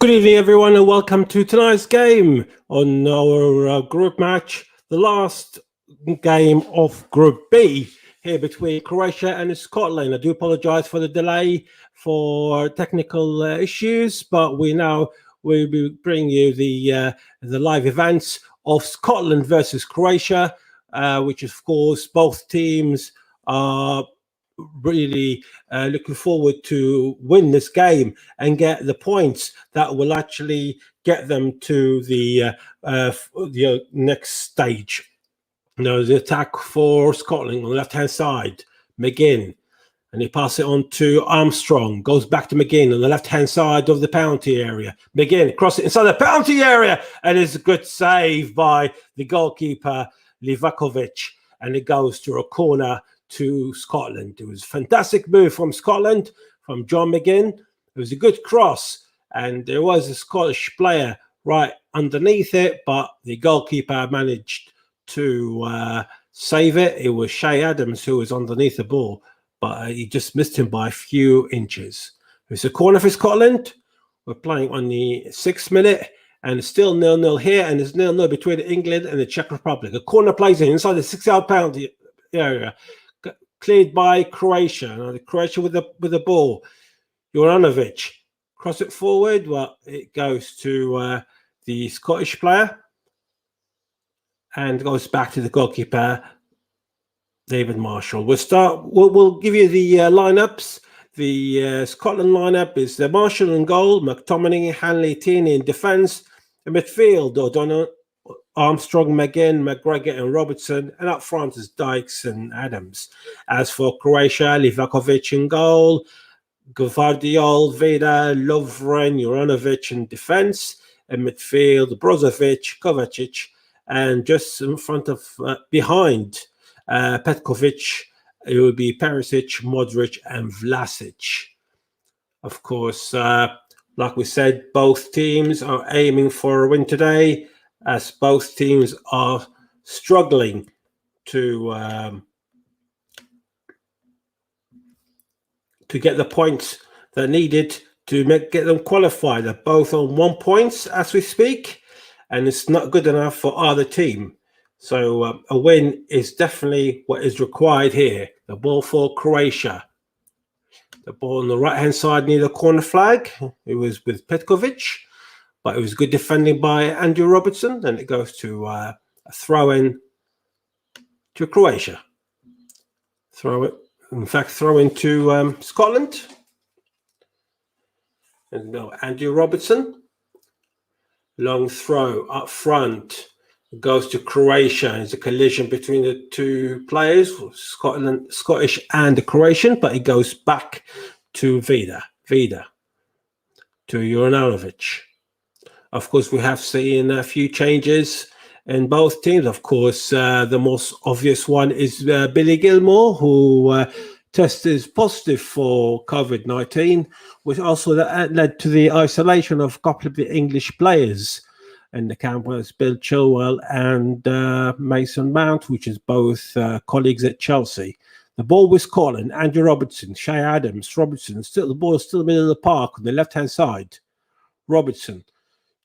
Good evening, everyone, and welcome to tonight's game on our group match, the last game of Group B here between Croatia and Scotland. I do apologise for the delay for technical issues, but we'll be bringing you the live events of Scotland versus Croatia, which of course both teams are really looking forward to win this game and get the points that will actually get them to the next stage. Now, the attack for Scotland on the left-hand side, McGinn, and he passes it on to Armstrong, goes back to McGinn on the left-hand side of the penalty area. McGinn crosses it inside the penalty area, and it's a good save by the goalkeeper, Livakovic, and it goes to a corner to Scotland. It was a fantastic move from Scotland, from John McGinn. It was a good cross, and there was a Scottish player right underneath it, but the goalkeeper managed to save it. It was Shay Adams who was underneath the ball, but he just missed him by a few inches. It's a corner for Scotland. We're playing on the 6th minute, and it's still 0-0 here, and it's 0-0 between England and the Czech Republic. A corner plays inside the 6-yard penalty area, cleared by Croatia. Now, Croatia with the ball. Juranovic cross it forward. Well, it goes to the Scottish player and goes back to the goalkeeper, David Marshall. We'll give you the lineups. The Scotland lineup is the Marshall in goal, McTominay, Hanley, Tierney in defence. In midfield, O'Donnell, Armstrong, McGinn, McGregor and Robertson, and up front is Dykes and Adams. As for Croatia, Livakovic in goal, Gvardiol, Vida, Lovren, Juranovic in defence. In midfield, Brozovic, Kovacic, and just in front of, behind Petkovic, it would be Perisic, Modric and Vlasic. Of course, like we said, both teams are aiming for a win today, as both teams are struggling to get the points that are needed to get them qualified. They're both on 1 point as we speak, and it's not good enough for either team. So a win is definitely what is required here. The ball for Croatia. The ball on the right-hand side near the corner flag. It was with Petkovic, but it was good defending by Andrew Robertson, and it goes to a throw-in to Croatia. Throw in to Scotland. And no, Andrew Robertson. Long throw up front. It goes to Croatia. It's a collision between the two players, Scottish and the Croatian, but it goes back to Vida to Juranovic. Of course, we have seen a few changes in both teams. Of course, the most obvious one is Billy Gilmore, who tested positive for COVID-19, which also led to the isolation of a couple of the English players in the camp, was Bill Chilwell and Mason Mount, which is both colleagues at Chelsea. The ball with Scotland, Andrew Robertson, Shay Adams, Robertson, the ball is still in the middle of the park on the left-hand side. Robertson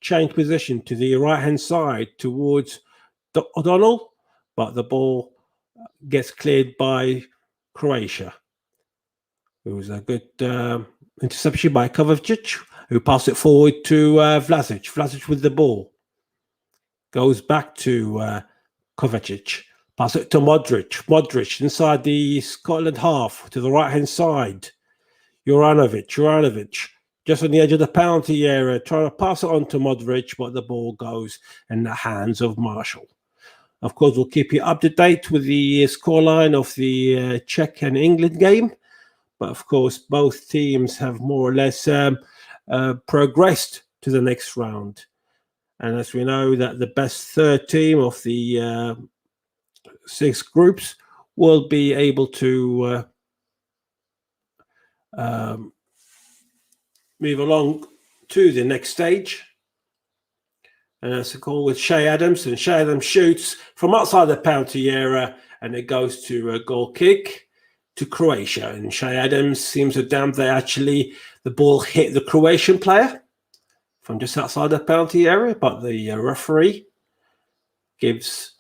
changed position to the right-hand side towards O'Donnell, but the ball gets cleared by Croatia. It was a good interception by Kovacic, who passed it forward to Vlasic. Vlasic with the ball. Goes back to Kovacic. Pass it to Modric. Modric inside the Scotland half to the right-hand side. Juranovic. Just on the edge of the penalty area, trying to pass it on to Modric, but the ball goes in the hands of Marshall. Of course, we'll keep you up to date with the scoreline of the Czech and England game. But of course, both teams have more or less progressed to the next round. And as we know, that the best third team of the 6 groups will be able to move along to the next stage. And that's a goal with Shay Adams. And Shay Adams shoots from outside the penalty area, and it goes to a goal kick to Croatia. And Shay Adams seems to damn that actually the ball hit the Croatian player from just outside the penalty area, but the referee gives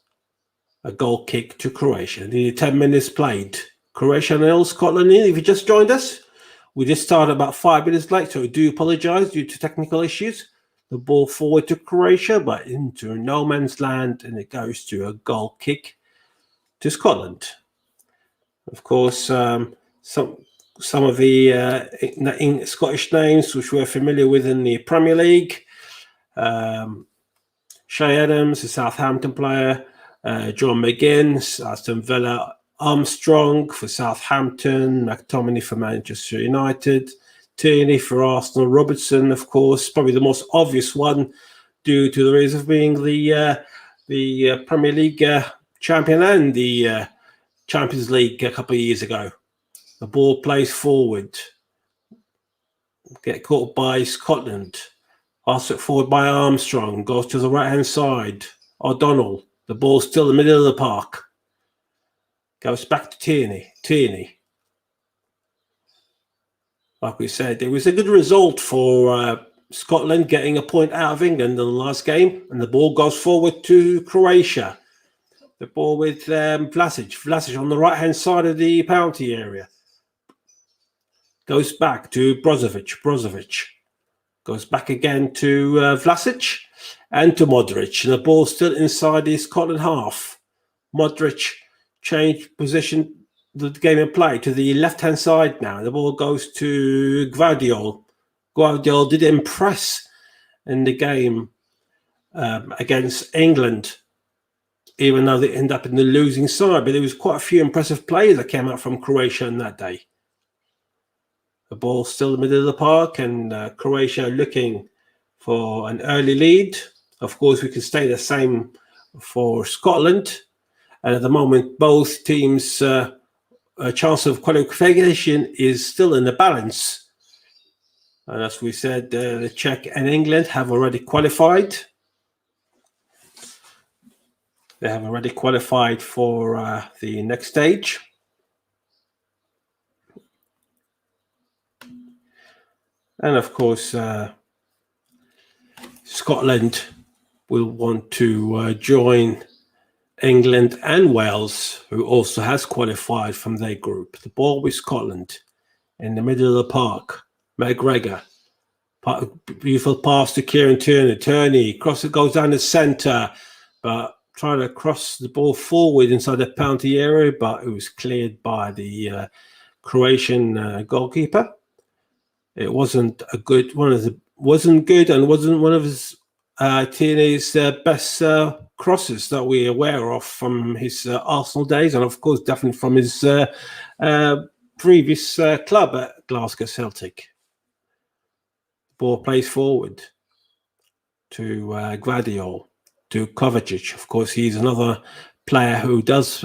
a goal kick to Croatia. Nearly 10 minutes played. Croatia 0, Scotland 0. If you just joined us, we just started about 5 minutes late, so we do apologise due to technical issues. The ball forward to Croatia, but into no man's land, and it goes to a goal kick to Scotland. Of course, some of the Scottish names which we're familiar with in the Premier League. Shay Adams, a Southampton player. John McGinn, Aston Villa. Armstrong for Southampton. McTominay for Manchester United. Tierney for Arsenal. Robertson, of course, probably the most obvious one due to the reason of being the Premier League champion and the Champions League a couple of years ago. The ball plays forward. Get caught by Scotland. Pass it forward by Armstrong. Goes to the right-hand side. O'Donnell. The ball's still in the middle of the park. Goes back to Tierney. Tierney. Like we said, it was a good result for Scotland getting a point out of England in the last game. And the ball goes forward to Croatia. The ball with Vlasic. Vlasic on the right-hand side of the penalty area. Goes back to Brozovic. Brozovic. Goes back again to Vlasic and to Modric. And the ball's still inside the Scotland half. Modric changed position, the game in play, to the left-hand side now. The ball goes to Gvardiol. Gvardiol did impress in the game against England, even though they ended up in the losing side. But there was quite a few impressive players that came out from Croatia on that day. The ball still in the middle of the park, and Croatia looking for an early lead. Of course, we can stay the same for Scotland. And at the moment, both teams' chance of qualification is still in the balance. And as we said, the Czech and England have already qualified. They have already qualified for the next stage. And of course, Scotland will want to join England and Wales, who also has qualified from their group. The ball with Scotland in the middle of the park. McGregor. Beautiful pass to Kieran Tierney. Tierney, cross it goes down the centre, but trying to cross the ball forward inside the penalty area, but it was cleared by the Croatian goalkeeper. It wasn't a good one. Wasn't good, and wasn't one of his Tierney's best crosses that we're aware of from his Arsenal days, and of course, definitely from his previous club at Glasgow Celtic. Ball plays forward to Gvardiol, to Kovacic. Of course, he's another player who does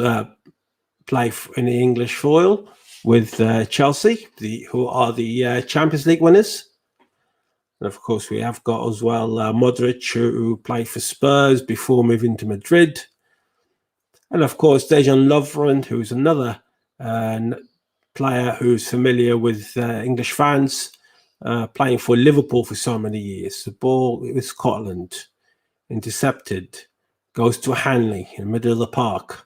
play in the English foil with Chelsea, who are the Champions League winners. And of course, we have got as well Modric, who played for Spurs before moving to Madrid. And of course, Dejan Lovren, who's another player who's familiar with English fans, playing for Liverpool for so many years. The ball with Scotland, intercepted, goes to Hanley in the middle of the park.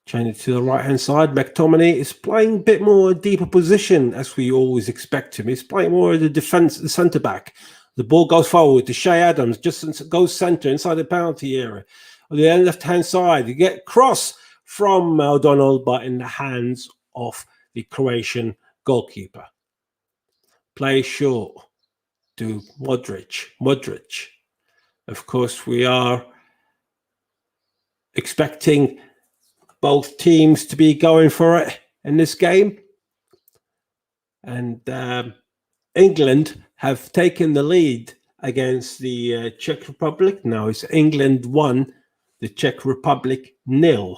Change it to the right-hand side. McTominay is playing a bit more deeper position, as we always expect him. He's playing more of the defence, the centre-back. The ball goes forward to Shay Adams, just goes centre inside the penalty area. On the left-hand side, you get cross from O'Donnell, but in the hands of the Croatian goalkeeper. Play short to Modric. Modric. Of course, we are expecting both teams to be going for it in this game. And England have taken the lead against the Czech Republic. Now it's England 1, the Czech Republic 0.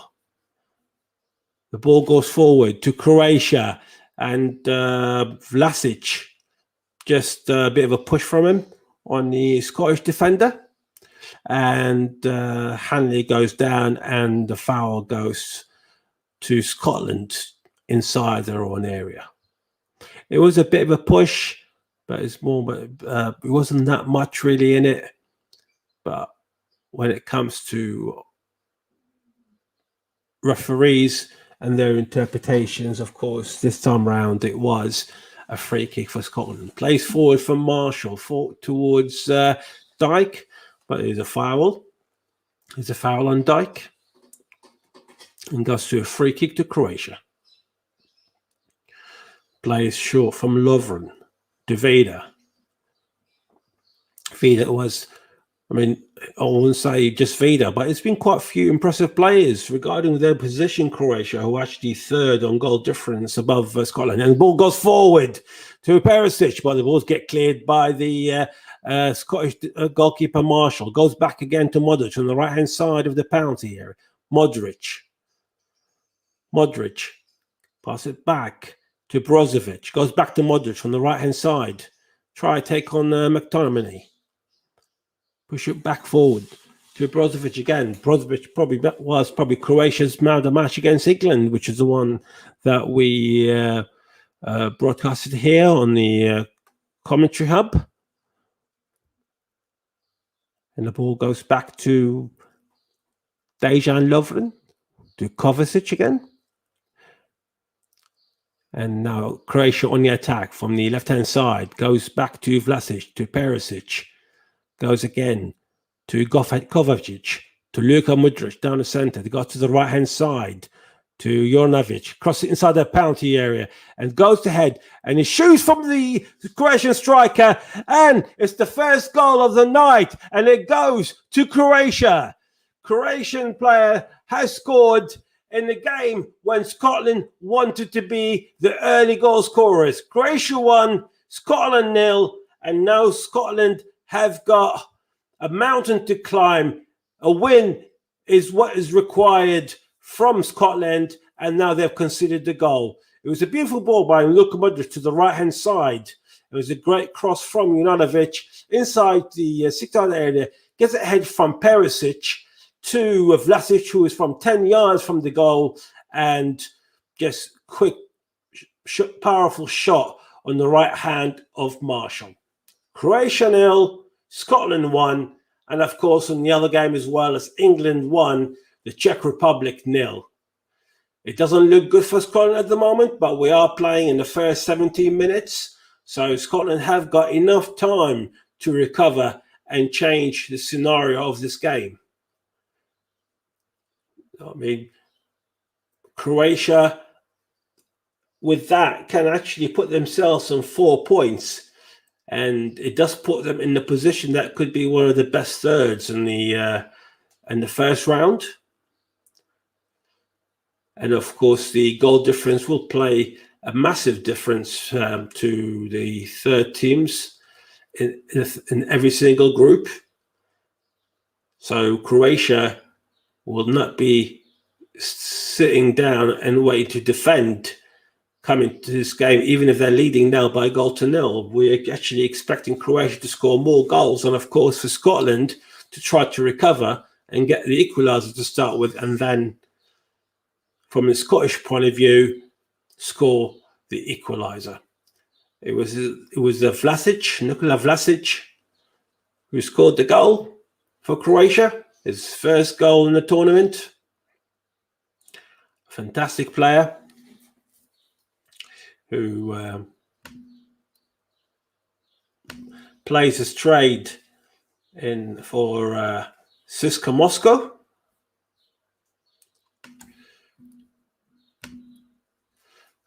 The ball goes forward to Croatia, and Vlasic, just a bit of a push from him on the Scottish defender. And Hanley goes down, and the foul goes to Scotland inside their own area. It was a bit of a push, but it's more. But it wasn't that much really in it. But when it comes to referees and their interpretations, of course, this time round it was a free kick for Scotland. Plays forward from Marshall, towards Dyke, but there's a foul. There's a foul on Dyke, and goes to a free kick to Croatia. Plays short from Lovren to Vida. Vida was, I mean, I wouldn't say just Vida, but it's been quite a few impressive players regarding their position. Croatia, who are actually third on goal difference above Scotland, and the ball goes forward to Perisic, but the balls get cleared by the Scottish goalkeeper Marshall. Goes back again to Modric on the right hand side of the penalty area. Modric, pass it back to Brozovic. Goes back to Modric on the right hand side. Try take on McTominay. Push it back forward to Brozovic again. Brozovic was probably Croatia's man of the match against England, which is the one that we broadcasted here on the commentary hub. And the ball goes back to Dejan Lovren, to Kovacic again. And now Croatia on the attack from the left-hand side. Goes back to Vlasic, to Perisic. Goes again to Kovacic, to Luka Modric down the centre. They go to the right-hand side to Juranovic. Cross it inside the penalty area and goes to head. And he shoots from the Croatian striker. And it's the first goal of the night. And it goes to Croatia. Croatian player has scored in the game when Scotland wanted to be the early goal scorers. Croatia 1, Scotland 0, and now Scotland have got a mountain to climb. A win is what is required from Scotland, and now they've conceded the goal. It was a beautiful ball by Luka Modric to the right-hand side. It was a great cross from Juranovic inside the 6-yard area. Gets it ahead from Perisic to Vlasic, who is from 10 yards from the goal, and just quick, powerful shot on the right hand of Marshall. Croatia 0, Scotland 1, and of course in the other game as well as England 1, the Czech Republic 0. It doesn't look good for Scotland at the moment, but we are playing in the first 17 minutes, so Scotland have got enough time to recover and change the scenario of this game. I mean, Croatia, with that, can actually put themselves on 4 points, and it does put them in the position that could be one of the best thirds in the first round. And of course, the goal difference will play a massive difference to the third teams in every single group. So Croatia will not be sitting down and waiting to defend coming to this game, even if they're leading now by 1-0. We're actually expecting Croatia to score more goals, and of course for Scotland to try to recover and get the equaliser to start with, and then from a Scottish point of view, score the equaliser. It was Vlasic, Nikola Vlasic, who scored the goal for Croatia. His first goal in the tournament. Fantastic player who plays his trade for CSKA Moscow.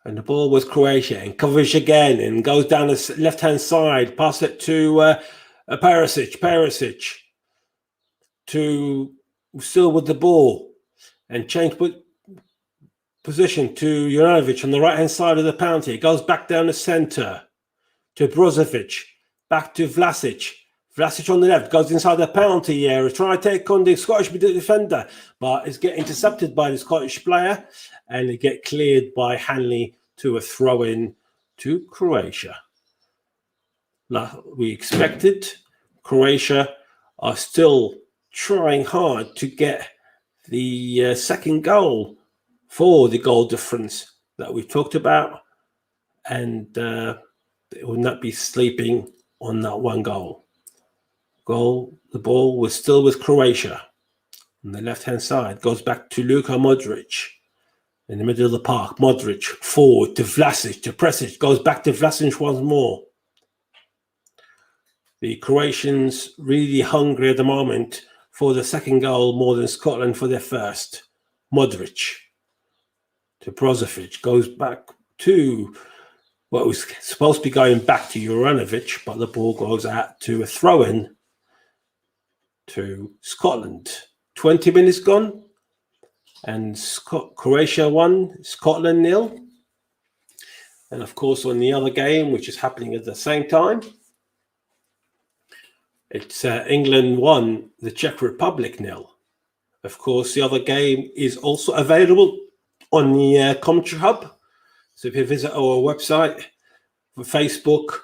And the ball was Croatia, and Kovacic again, and goes down the left-hand side, pass it to Perisic, to still with the ball, and change position to Juranovic on the right-hand side of the penalty. It goes back down the centre to Brozovic, back to Vlasic. Vlasic on the left, goes inside the penalty area, trying to take on the Scottish defender, but it's getting intercepted by the Scottish player, and it get cleared by Hanley to a throw-in to Croatia. Like we expected, Croatia are still trying hard to get the second goal for the goal difference that we talked about, and they would not be sleeping on that one goal. The ball was still with Croatia. On the left-hand side, goes back to Luka Modric. In the middle of the park, Modric forward to Vlasic, to Presic, goes back to Vlasic once more. The Croatians really hungry at the moment for the second goal more than Scotland for their first. Modric to Brozovic, goes back to what was supposed to be going back to Juranovic, but the ball goes out to a throw-in to Scotland. 20 minutes gone, and Croatia 1, Scotland 0. And of course, on the other game, which is happening at the same time, it's England 1, the Czech Republic 0. Of course, the other game is also available on the Commentary Hub. So if you visit our website, Facebook,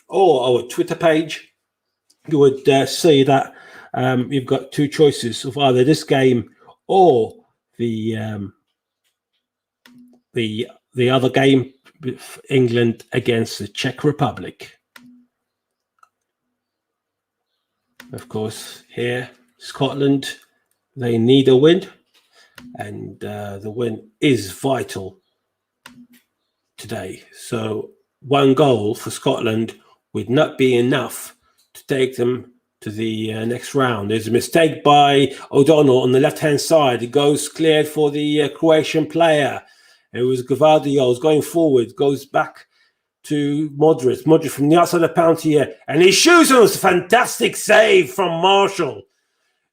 or our Twitter page, you would see that you've got two choices of either this game or the other game, England against the Czech Republic. Of course, here, Scotland, they need a win, and the win is vital today. So one goal for Scotland would not be enough to take them to the next round. There's a mistake by O'Donnell on the left-hand side. It goes cleared for the Croatian player. It was Gvardiol going forward, goes back to Modric. Modric from the outside of the penalty here, and he shoots, and it's a fantastic save from Marshall.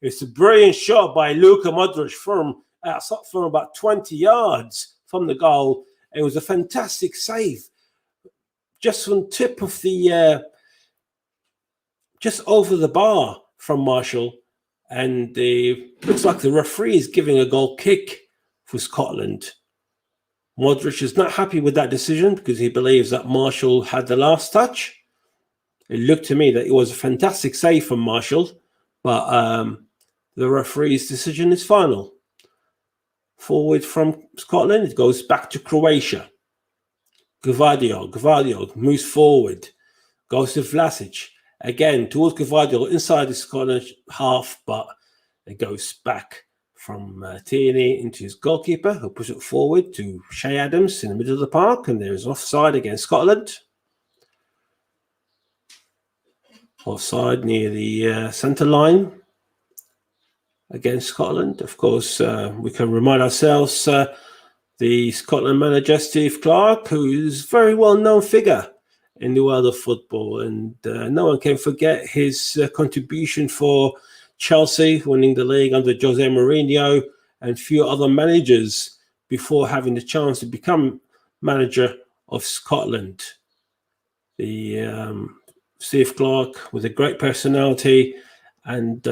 It's a brilliant shot by Luka Modric from about 20 yards from the goal. It was a fantastic save, just on tip of the, just over the bar from Marshall, and looks like the referee is giving a goal kick for Scotland. Modric is not happy with that decision because he believes that Marshall had the last touch. It looked to me that it was a fantastic save from Marshall, but the referee's decision is final. Forward from Scotland, it goes back to Croatia. Gvardiol moves forward, goes to Vlasic. Again, towards Gvardiol, inside the Scottish half, but it goes back from Tierney into his goalkeeper, who puts it forward to Shay Adams in the middle of the park, and there is offside against Scotland. Offside near the centre line against Scotland. Of course, we can remind ourselves the Scotland manager, Steve Clarke, who is a very well-known figure in the world of football, and no one can forget his contribution for Chelsea, winning the league under Jose Mourinho and a few other managers before having the chance to become manager of Scotland. The Steve Clarke with a great personality and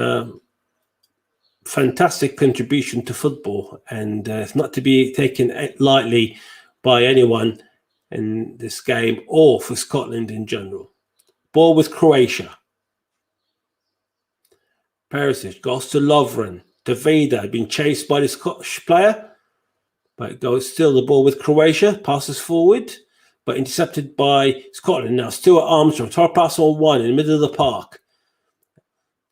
fantastic contribution to football, and it's not to be taken lightly by anyone in this game or for Scotland in general. Ball with Croatia. Perisic goes to Lovren. Davida being chased by the Scottish player, but it goes still the ball with Croatia. Passes forward, but intercepted by Scotland. Now Stuart Armstrong, top pass on one in the middle of the park.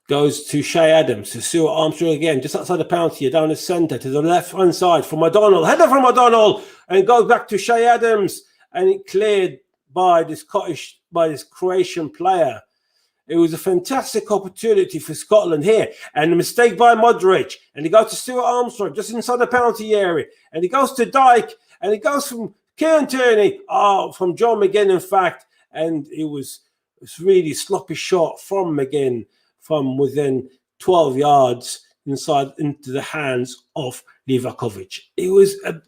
Goes to Shay Adams, to Stuart Armstrong again, just outside the penalty, down the centre to the left-hand side from O'Donnell. Header from O'Donnell, and goes back to Shay Adams, and it cleared by this Croatian player. It was a fantastic opportunity for Scotland here, and a mistake by Modric, and he goes to Stuart Armstrong just inside the penalty area, and he goes to Dyke, and he goes from Kieran Tierney, from John McGinn, in fact, and it was really sloppy shot from McGinn from within 12 yards inside into the hands of Livakovic. It was a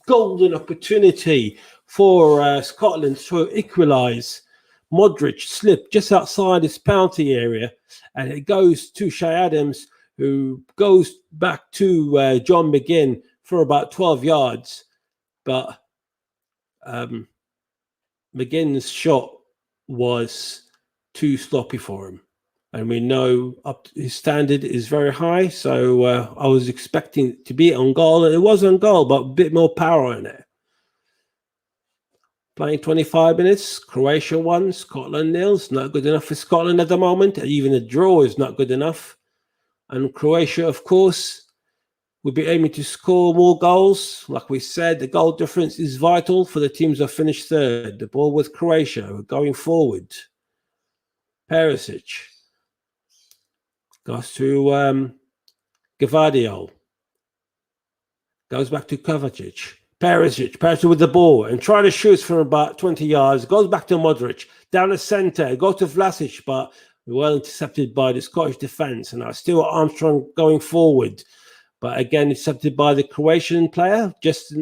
golden opportunity for Scotland to equalise. Modric slipped just outside his penalty area, and it goes to Shay Adams, who goes back to John McGinn for about 12 yards. But McGinn's shot was too sloppy for him. And we know his standard is very high, so I was expecting it to be on goal, and it was on goal, but a bit more power in it. playing 25 minutes. Croatia 1, Scotland 0. It's not good enough for Scotland at the moment. Even a draw is not good enough. And Croatia, of course, will be aiming to score more goals. Like we said, the goal difference is vital for the teams that finished third. The ball with Croatia going forward. Perisic goes to Gvardiol. Goes back to Kovacic. Perisic with the ball and trying to shoot from about 20 yards. Goes back to Modric. Down the centre. Goes to Vlasic, but well intercepted by the Scottish defence. And now still Armstrong going forward. But again, intercepted by the Croatian player, just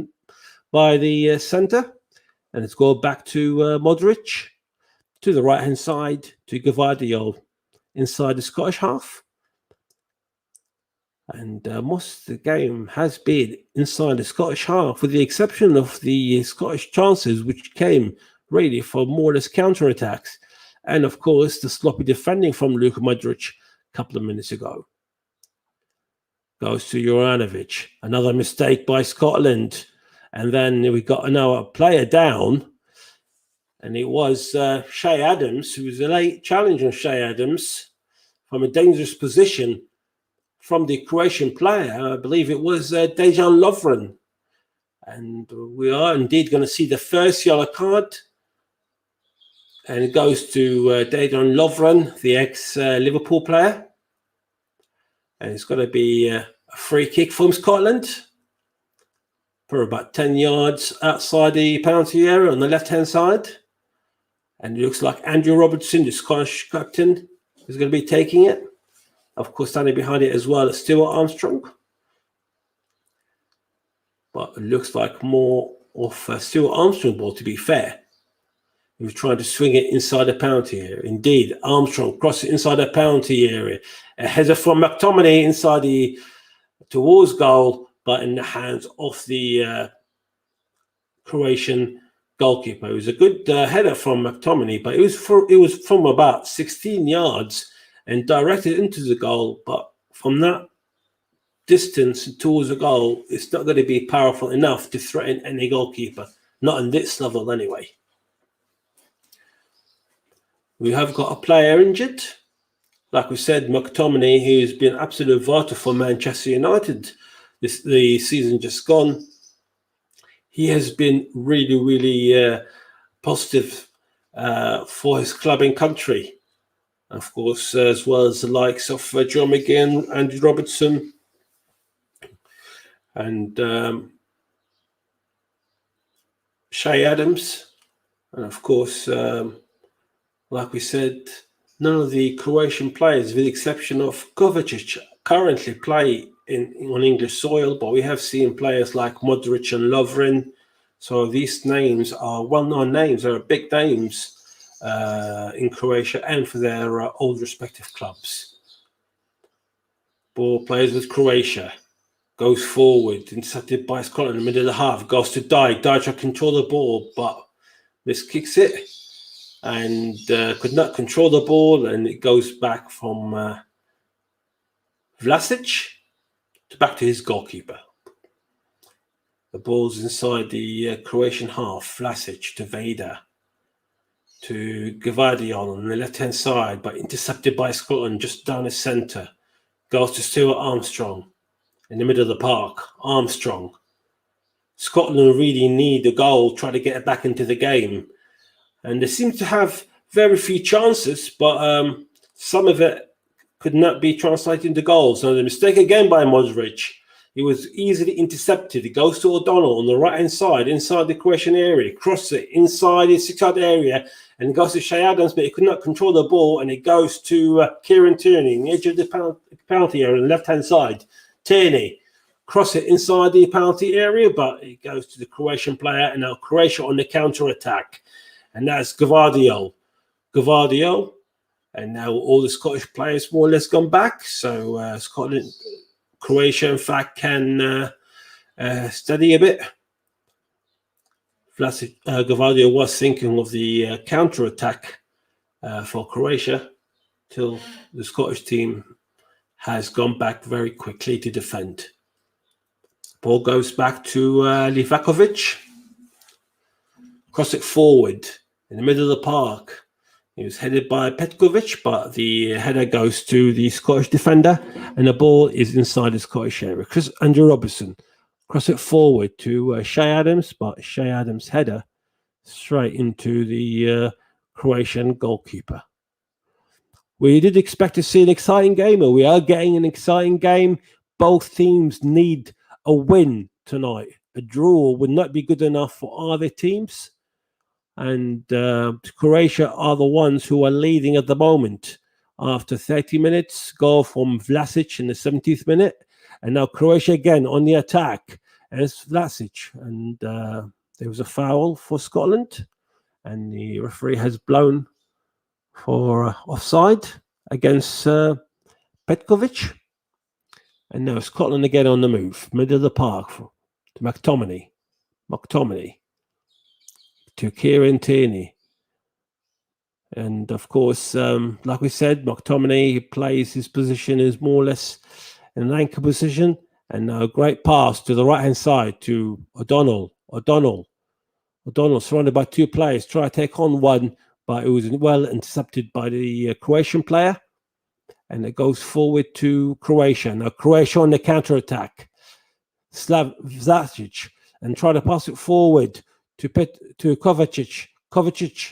by the centre. And it's gone back to Modric. To the right-hand side, to Gvardiol. Inside the Scottish half. And most of the game has been inside the Scottish half, with the exception of the Scottish chances, which came really from more or less counter-attacks. And, of course, the sloppy defending from Luka Modric a couple of minutes ago. Goes to Juranovic. Another mistake by Scotland. And then we got another player down. And it was Shea Adams, who was a late challenge on Shea Adams from a dangerous position from the Croatian player. I believe it was Dejan Lovren. And we are indeed going to see the first yellow card. And it goes to Dejan Lovren, the ex-Liverpool player. And it's going to be a free kick from Scotland for about 10 yards outside the penalty area on the left-hand side. And it looks like Andrew Robertson, the Scottish captain, is going to be taking it. Of course, standing behind it as well is Stuart Armstrong. But it looks like more of a Stuart Armstrong ball, to be fair. He was trying to swing it inside the penalty area. Indeed, Armstrong crossed it inside the penalty area. A header from McTominay inside towards goal, but in the hands of the Croatian goalkeeper. It was a good header from McTominay, but it was from about 16 yards and directed into the goal. But from that distance towards the goal, it's not going to be powerful enough to threaten any goalkeeper. Not on this level anyway. We have got a player injured. Like we said, McTominay, who's been absolutely vital for Manchester United the season just gone. He has been really, really positive for his club and country. Of course, as well as the likes of John McGinn, Andrew Robertson, and Shea Adams. And of course, like we said, none of the Croatian players, with the exception of Kovacic, currently play on English soil, but we have seen players like Modric and Lovren. So these names are well-known names. They are big names in Croatia and for their old respective clubs. Ball plays with Croatia. Goes forward, intercepted by Scotland in the middle of the half. Goes to Dijk. Dijk tries to control the ball, but miskicks it. And could not control the ball, and it goes back from Vlasic back to his goalkeeper. The ball's inside the Croatian half. Vlasic to Veda, to Gvardiol on the left-hand side, but intercepted by Scotland just down the centre. Goes to Stuart Armstrong in the middle of the park. Armstrong. Scotland really need a goal, try to get it back into the game. And they seem to have very few chances, but some of it could not be translated into goals. So the mistake again by Modric. He was easily intercepted. It goes to O'Donnell on the right-hand side, inside the Croatian area. Cross it inside the 6-yard area, and it goes to Shea Adams, but he could not control the ball, and it goes to Kieran Tierney, on the edge of the penalty area on the left-hand side. Tierney. Cross it inside the penalty area, but it goes to the Croatian player, and now Croatia on the counter-attack. And that's Gvardiol. And now all the Scottish players more or less gone back. So Croatia, in fact, can study a bit. Gvardiol was thinking of the counter-attack for Croatia till the Scottish team has gone back very quickly to defend. Ball goes back to Livakovic. cross it forward in the middle of the park. It was headed by Petkovic, but the header goes to the Scottish defender, and the ball is inside the Scottish area. Andrew Robertson cross it forward to Shay Adams, but Shay Adams' header straight into the Croatian goalkeeper. We did expect to see an exciting game, and we are getting an exciting game. Both teams need a win tonight. A draw would not be good enough for either teams. And Croatia are the ones who are leading at the moment. After 30 minutes, goal from Vlasic in the 70th minute. And now Croatia again on the attack. And it's Vlasic. And there was a foul for Scotland. And the referee has blown for offside against Petkovic. And now Scotland again on the move. Middle of the park to McTominay. To Kieran Tierney. And of course, like we said, McTominay plays his position is more or less in an anchor position. And now a great pass to the right-hand side to O'Donnell surrounded by two players. Try to take on one, but it was well intercepted by the Croatian player. And it goes forward to Croatia. Now Croatia on the counter-attack. Vlasic and try to pass it forward to Kovacic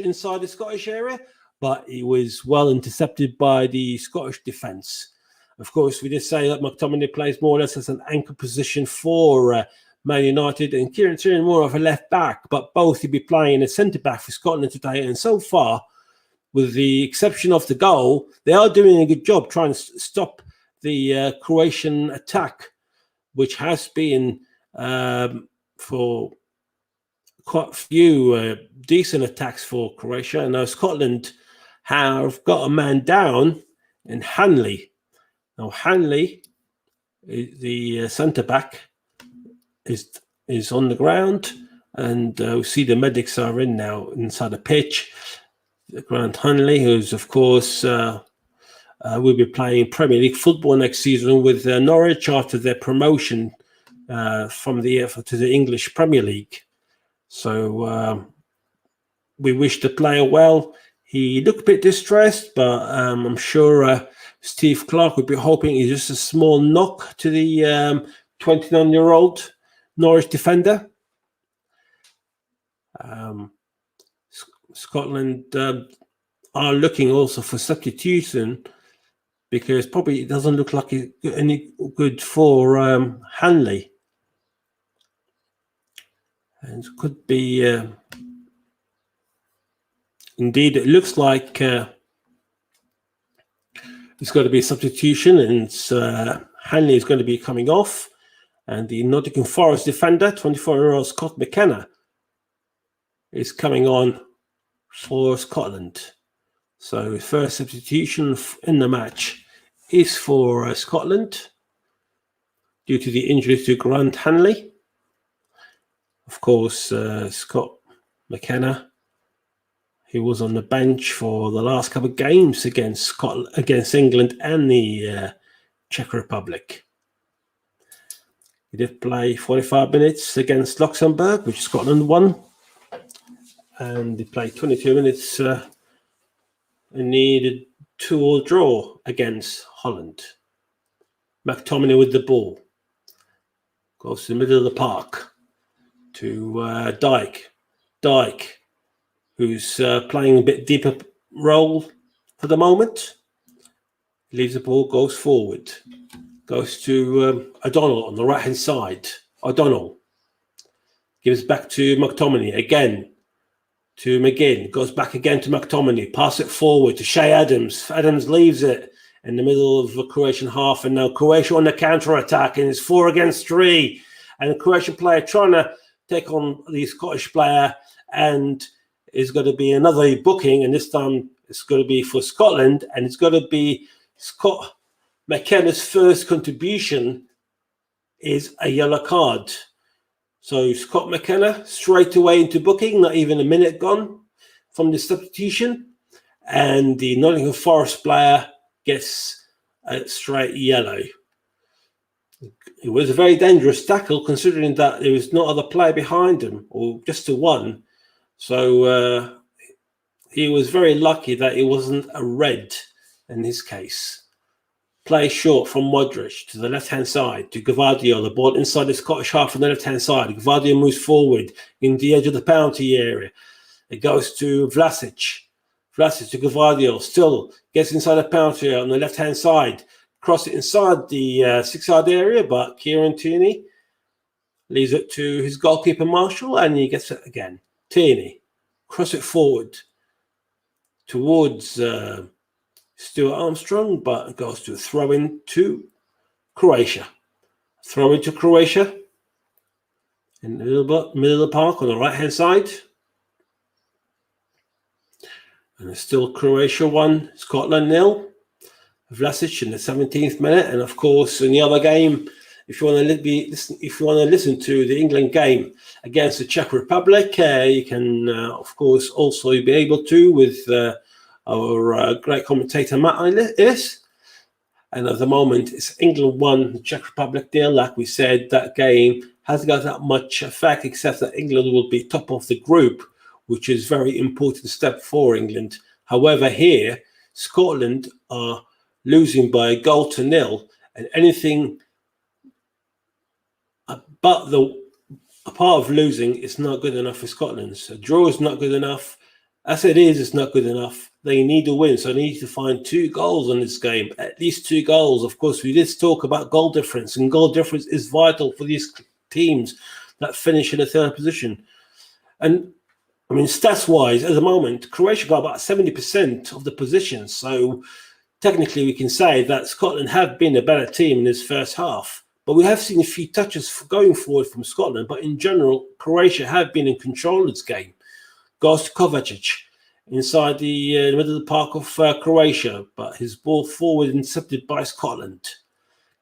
inside the Scottish area, but he was well intercepted by the Scottish defence. Of course, we did say that McTominay plays more or less as an anchor position for Man United, and Kieran Tierney more of a left back, but both will be playing a centre back for Scotland today. And so far, with the exception of the goal, they are doing a good job trying to stop the Croatian attack, which has been for quite a few decent attacks for Croatia. And now Scotland have got a man down in Hanley. Now Hanley, the centre back, is on the ground, and we see the medics are in now inside the pitch. Grant Hanley, who's of course will be playing Premier League football next season with Norwich after their promotion from to the English Premier League. So we wish the player well. He looked a bit distressed, but I'm sure Steve Clarke would be hoping it's just a small knock to the 29-year-old Norwich defender. Scotland are looking also for substitution, because probably it doesn't look like it's any good for Hanley. And it could be, indeed, it looks like it's got to be a substitution, and Hanley is going to be coming off. And the Nottingham Forest defender, 24-year-old Scott McKenna, is coming on for Scotland. So first substitution in the match is for Scotland due to the injury to Grant Hanley. Of course, Scott McKenna, he was on the bench for the last couple of games against England and the Czech Republic. He did play 45 minutes against Luxembourg, which Scotland won. And he played 22 minutes and needed 2-2 draw against Holland. McTominay with the ball. Goes to the middle of the park to Dyke, who's playing a bit deeper role for the moment. Leaves the ball, goes forward. Goes to O'Donnell on the right-hand side. O'Donnell gives back to McTominay again. To McGinn, goes back again to McTominay, pass it forward to Shay Adams. Adams leaves it in the middle of the Croatian half, and now Croatia on the counter-attack, and it's 4 against 3. And the Croatian player trying to take on the Scottish player, and it's going to be another booking, and this time it's going to be for Scotland, and it's going to be Scott McKenna's first contribution is a yellow card. So Scott McKenna straight away into booking, not even a minute gone from the substitution. And the Nottingham Forest player gets a straight yellow. It was a very dangerous tackle, considering that there was no other player behind him, or just the one. So he was very lucky that it wasn't a red in his case. Play short from Modric to the left-hand side to Gvardiol. The ball inside the Scottish half on the left-hand side. Gvardiol moves forward in the edge of the penalty area. It goes to Vlasic. Vlasic to Gvardiol. Still gets inside the penalty area on the left-hand side. Cross it inside the 6-yard area, but Kieran Tierney leaves it to his goalkeeper Marshall, and he gets it again. Tierney. Cross it forward towards Stuart Armstrong, but it goes to a throw-in to Croatia. Throw-in to Croatia in the middle of the park on the right-hand side. And it's still Croatia 1, Scotland 0. Vlasic in the 17th minute. And of course, in the other game, if you want to listen to the England game against the Czech Republic, you can, of course, also be able to with our great commentator Matt Ellis. And at the moment, it's England 1, the Czech Republic 0. Like we said, that game hasn't got that much effect, except that England will be top of the group, which is a very important step for England. However, here, Scotland are losing by a goal to nil, and anything but a part of losing is not good enough for Scotland. So draw is not good enough. As it is, it's not good enough. They need a win, so they need to find 2 goals in this game, at least 2 goals. Of course, we did talk about goal difference, and goal difference is vital for these teams that finish in the 3rd position. And I mean, stats-wise, at the moment, Croatia got about 70% of the positions. So technically, we can say that Scotland have been a better team in this first half. But we have seen a few touches going forward from Scotland. But in general, Croatia have been in control of this game. Goes to Kovacic inside the middle of the park of Croatia. But his ball forward intercepted by Scotland.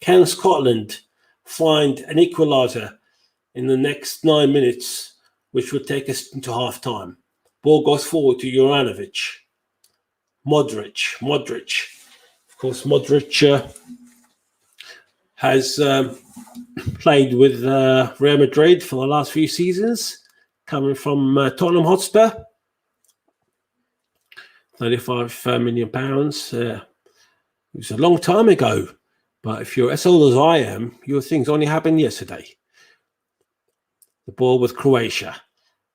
Can Scotland find an equaliser in the next 9 minutes, which would take us into half-time? Ball goes forward to Juranovic. Modric. Of course, Modric has played with Real Madrid for the last few seasons, coming from Tottenham Hotspur. £35 million. It was a long time ago, but if you're as old as I am, your things only happened yesterday. The ball with Croatia,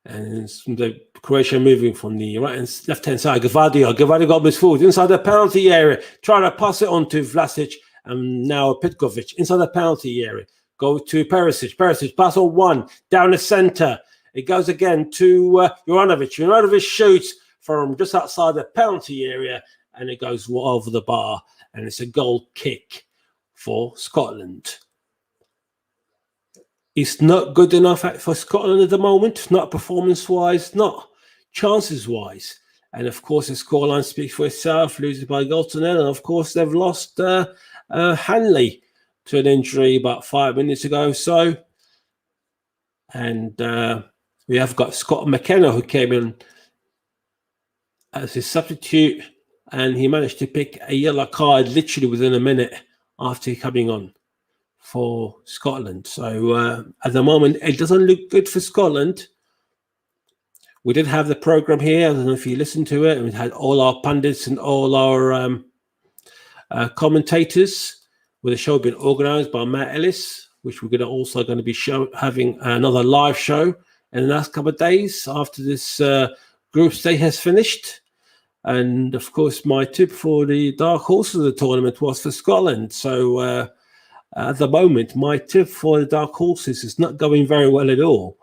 and the Croatia moving from the right and left-hand side. Gvardiol got this forward inside the penalty area, trying to pass it on to Vlasic, and now Petkovic inside the penalty area. Go to Perisic. Pass on 1 down the centre. It goes again to Juranovic. Juranovic shoots from just outside the penalty area, and it goes over the bar, and it's a goal kick for Scotland. It's not good enough for Scotland at the moment, not performance-wise, not chances-wise. And, of course, the scoreline speaks for itself, losing by a goal to nil. And, of course, they've lost Hanley to an injury about 5 minutes ago or so. And we have got Scott McKenna, who came in as his substitute, and he managed to pick a yellow card literally within a minute after coming on for Scotland. So at the moment, it doesn't look good for Scotland. We did have the program here. I don't know if you listened to it. And we had all our pundits and all our commentators, with the show being organised by Matt Ellis, which we're also going to be having another live show in the next couple of days after this group stage has finished. And of course, my tip for the dark horse of the tournament was for Scotland. So at the moment, my tip for the dark horses is not going very well at all.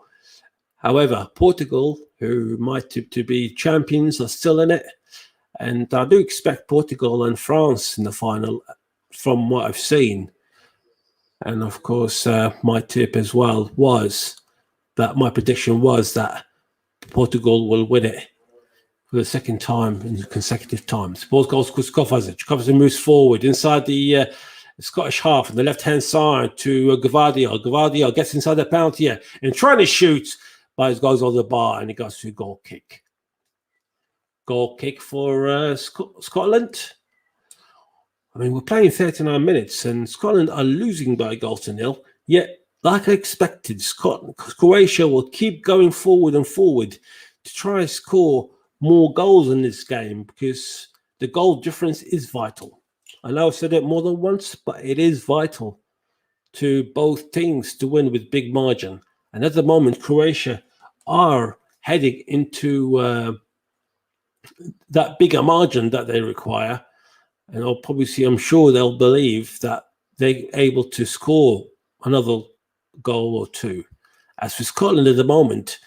However, Portugal, who might tip to be champions, are still in it. And I do expect Portugal and France in the final from what I've seen. And of course, my tip as well was that my prediction was that Portugal will win it for the second time in consecutive times. Ball goes to Kovacic. Kovacic moves forward inside the Scottish half on the left-hand side to Gvardiol. Gvardiol gets inside the penalty area and trying to shoot, but it goes on the bar and it goes to a goal kick. Goal kick for Scotland. I mean, we're playing 39 minutes and Scotland are losing by a goal to nil. Yet, like I expected, Croatia will keep going forward and forward to try and score more goals in this game, because the goal difference is vital. I know I've said it more than once, but it is vital to both teams to win with big margin. And at the moment, Croatia are heading into that bigger margin that they require. And I'm sure they'll believe that they're able to score another goal or two. As for Scotland at the moment,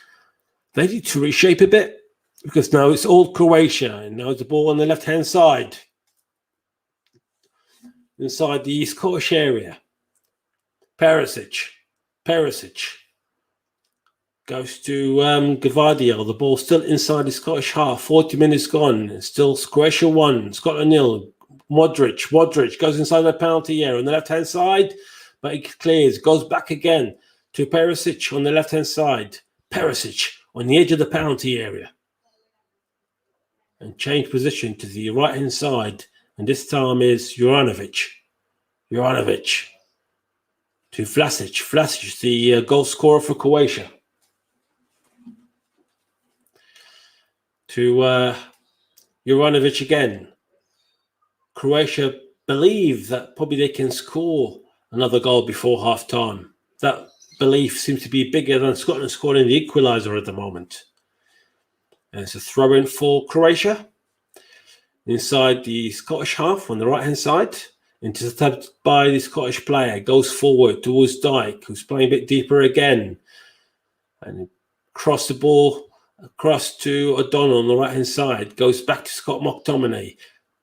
they need to reshape a bit, because now it's all Croatia, and now the ball on the left-hand side, inside the Scottish area. Perisic goes to Gvardiol. The ball still inside the Scottish half. 40 minutes gone. Still Croatia 1, Scotland 0. Modric goes inside the penalty area on the left-hand side, but it clears. Goes back again to Perisic on the left-hand side. Perisic on the edge of the penalty area. And change position to the right-hand side. And this time is Juranovic to Vlasic. Vlasic, the goal scorer for Croatia. To Juranovic again. Croatia believe that probably they can score another goal before half-time. That belief seems to be bigger than Scotland scoring the equaliser at the moment. And it's a throw-in for Croatia. Inside the Scottish half on the right-hand side. Intercepted by the Scottish player. Goes forward towards Dyke, who's playing a bit deeper again. And cross the ball across to O'Donnell on the right-hand side. Goes back to Scott McTominay.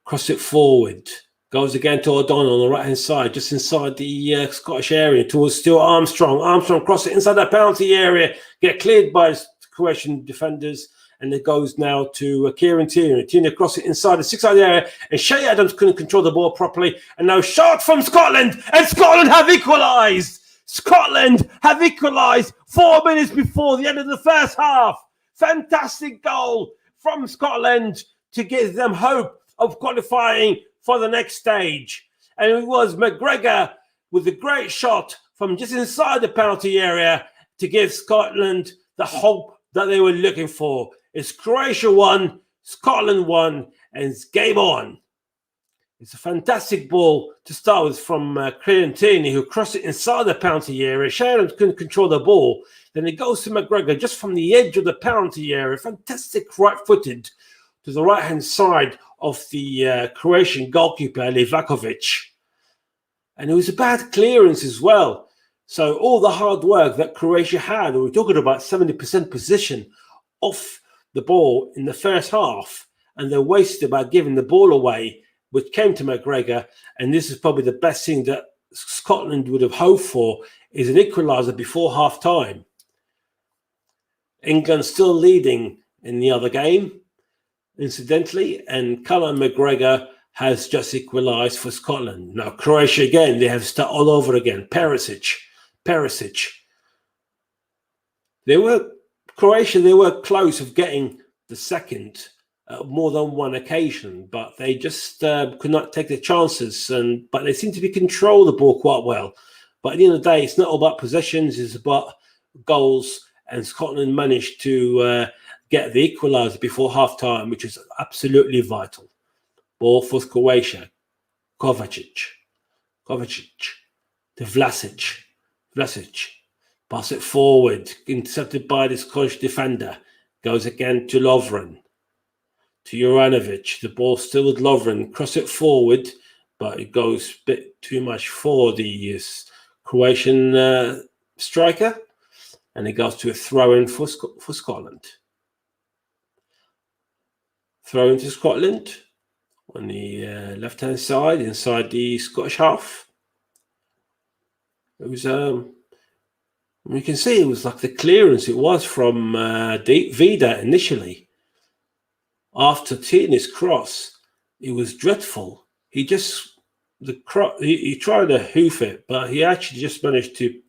Cross it forward. Goes again to O'Donnell on the right-hand side, just inside the Scottish area, towards Stuart Armstrong. Armstrong cross it inside that penalty area. Get cleared by Croatian defenders. And it goes now to Kieran Tierney. Tierney cross it inside the six-side area. And Shea Adams couldn't control the ball properly. And now shot from Scotland. And Scotland have equalised. Scotland have equalised 4 minutes before the end of the first half. Fantastic goal from Scotland to give them hope of qualifying for the next stage. And it was McGregor with a great shot from just inside the penalty area to give Scotland the hope that they were looking for. It's Croatia 1, Scotland 1, and it's game on. It's a fantastic ball to start with from Kieran Tierney, who crossed it inside the penalty area. Shea couldn't control the ball. Then it goes to McGregor just from the edge of the penalty area. Fantastic right-footed to the right-hand side of the Croatian goalkeeper, Livakovic. And it was a bad clearance as well. So all the hard work that Croatia had, we're talking about 70% possession off the ball in the first half, and they wasted by giving the ball away, which came to McGregor. And this is probably the best thing that Scotland would have hoped for, is an equaliser before half-time. England still leading in the other game, incidentally, and Callum McGregor has just equalised for Scotland. Now, Croatia again, they have to start all over again. Perisic. Croatia, they were close of getting the second more than one occasion, but they just could not take the chances. But they seem to be control the ball quite well. But at the end of the day, it's not all about possessions, it's about goals. And Scotland managed to get the equaliser before half-time, which is absolutely vital. Ball for Croatia. Kovacic to Vlasic. Pass it forward, intercepted by the Scottish defender. Goes again to Lovren. To Juranovic. The ball still with Lovren. Cross it forward, but it goes a bit too much for the Croatian striker. And it goes to a throw-in for Scotland. Throw-in to Scotland on the left-hand side, inside the Scottish half. It was, you can see it was like the clearance it was from Vida initially. After Tierney's cross, it was dreadful. He tried to hoof it, but he actually just managed to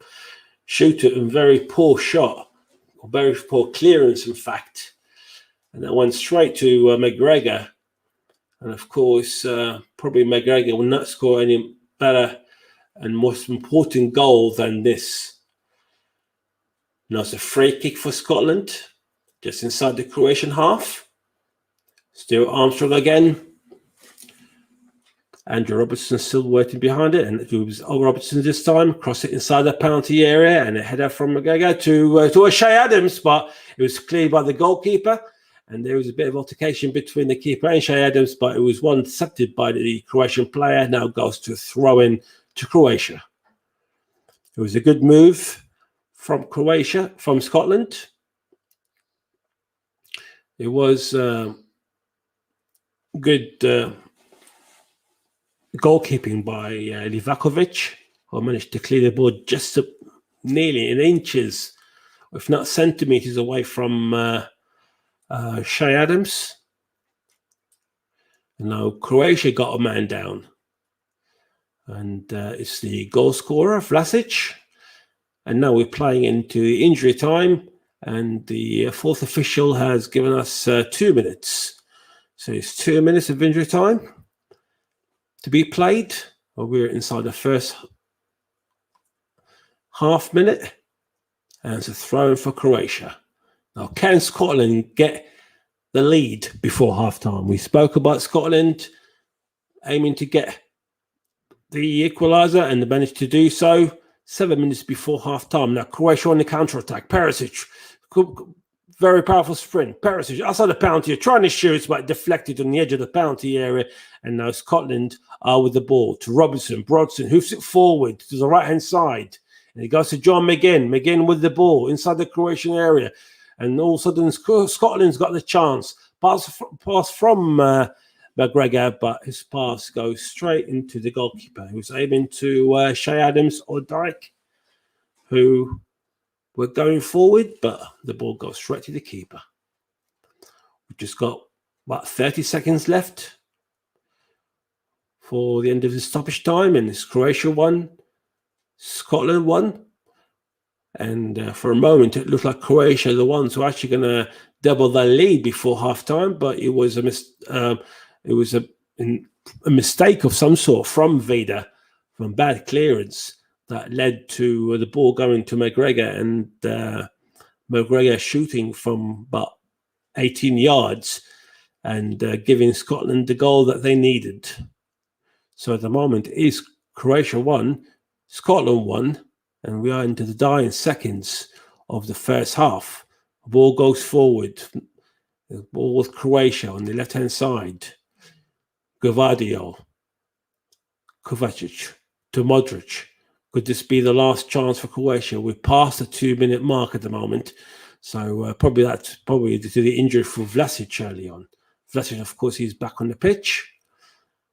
shoot it in very poor shot, or very poor clearance, in fact. And that went straight to McGregor. And of course, probably McGregor will not score any better and most important goal than this. Now it's a free kick for Scotland just inside the Croatian half. Still Armstrong again. Andrew Robertson still waiting behind it, and it was Robertson this time. Cross it inside the penalty area, and a header from McGregor to Shea Adams, but it was cleared by the goalkeeper. And there was a bit of altercation between the keeper and Shea Adams, but it was one intercepted by the Croatian player. Now goes to throw in to Croatia. It was a good move from Scotland. It was good goalkeeping by Livakovic, who managed to clear the ball just nearly in inches, if not centimeters, away from Shea Adams. And now Croatia got a man down, and it's the goal scorer Vlasic. And now we're playing into injury time, and the fourth official has given us 2 minutes. So it's 2 minutes of injury time to be played. Well, we're inside the first half minute, and it's a throw in for Croatia. Now, can Scotland get the lead before half-time? We spoke about Scotland aiming to get the equaliser, and they managed to do so 7 minutes before half-time. Now, Croatia on the counter-attack. Perisic, very powerful sprint. Perisic outside the penalty, trying to shoot, but deflected on the edge of the penalty area. And now Scotland are with the ball to Robertson. Brodson hoofs it forward to the right-hand side. And he goes to John McGinn. McGinn with the ball inside the Croatian area. And all of a sudden, Scotland's got the chance. Pass from McGregor, but his pass goes straight into the goalkeeper, who's aiming to Shea Adams or Dyke, who were going forward, but the ball goes straight to the keeper. We've just got about 30 seconds left for the end of the stoppage time, and it's Croatia 1, Scotland 1. And for a moment, it looked like Croatia are the ones who are actually going to double their lead before halftime, but it was a mistake of some sort from Vida, from bad clearance, that led to the ball going to McGregor, and McGregor shooting from about 18 yards and giving Scotland the goal that they needed. So at the moment, it is Croatia 1, Scotland 1, and we are into the dying seconds of the first half. The ball goes forward. The ball with Croatia on the left-hand side. Gvardiol, Kovacic to Modric. Could this be the last chance for Croatia? We're past the 2-minute mark at the moment. So that's probably due to the injury for Vlasic early on. Vlasic, of course, he's back on the pitch.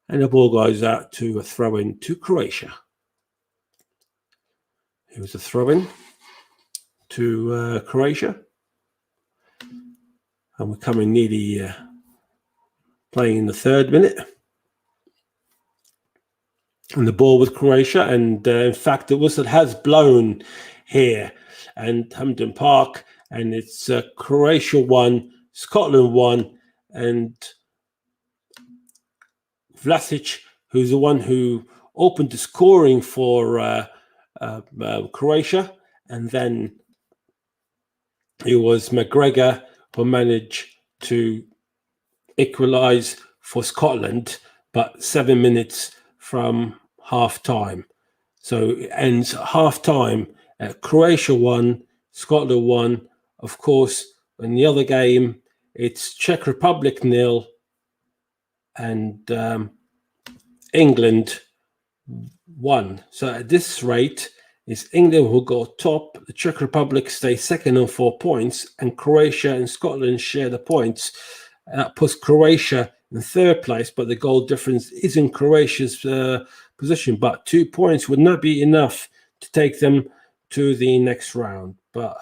And the ball goes out to a throw-in to Croatia. It was a throw-in to Croatia. And we're coming nearly playing in the 3rd minute. And the ball with Croatia. And in fact, the whistle has blown here at Hampden Park. And it's Croatia 1, Scotland 1. And Vlasic, who's the one who opened the scoring for Croatia, and then it was McGregor who managed to equalise for Scotland, but 7 minutes from half-time. So it ends half-time at Croatia 1, Scotland 1. Of course, in the other game, it's Czech Republic 0 and England 1. So at this rate, it's England who go top. The Czech Republic stays second on 4 points, and Croatia and Scotland share the points. That puts Croatia in 3rd place, but the goal difference is in Croatia's position. But 2 points would not be enough to take them to the next round. But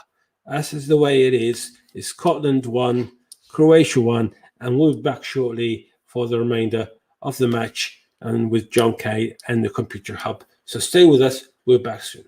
as is the way it is, it's Scotland 1, Croatia 1, and we'll be back shortly for the remainder of the match and with John Kay and the Computer Hub. So stay with us. We're back soon.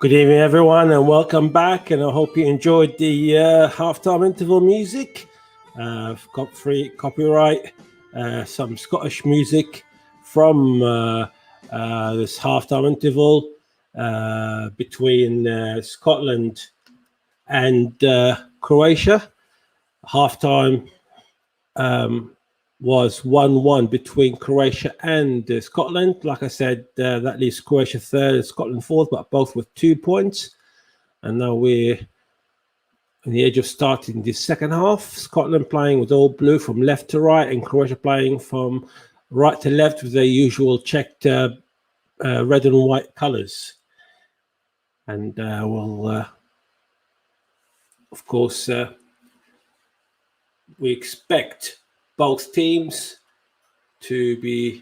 Good evening, everyone, and welcome back. And I hope you enjoyed the halftime interval music. I've got free copyright, some Scottish music from this halftime interval between Scotland and Croatia. Halftime was 1-1 between Croatia and Scotland. Like I said, that leaves Croatia third and Scotland fourth, but both with 2 points. And now we're on the edge of starting the second half. Scotland playing with all blue from left to right, and Croatia playing from right to left with their usual checked red and white colours. And we'll, of course, we expect both teams to be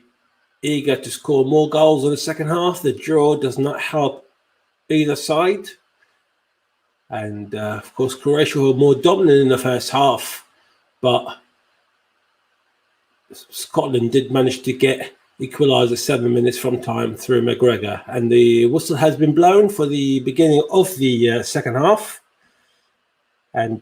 eager to score more goals in the second half. The draw does not help either side. And, of course, Croatia were more dominant in the first half. But Scotland did manage to get equaliser 7 minutes from time through McGregor. And the whistle has been blown for the beginning of the second half. And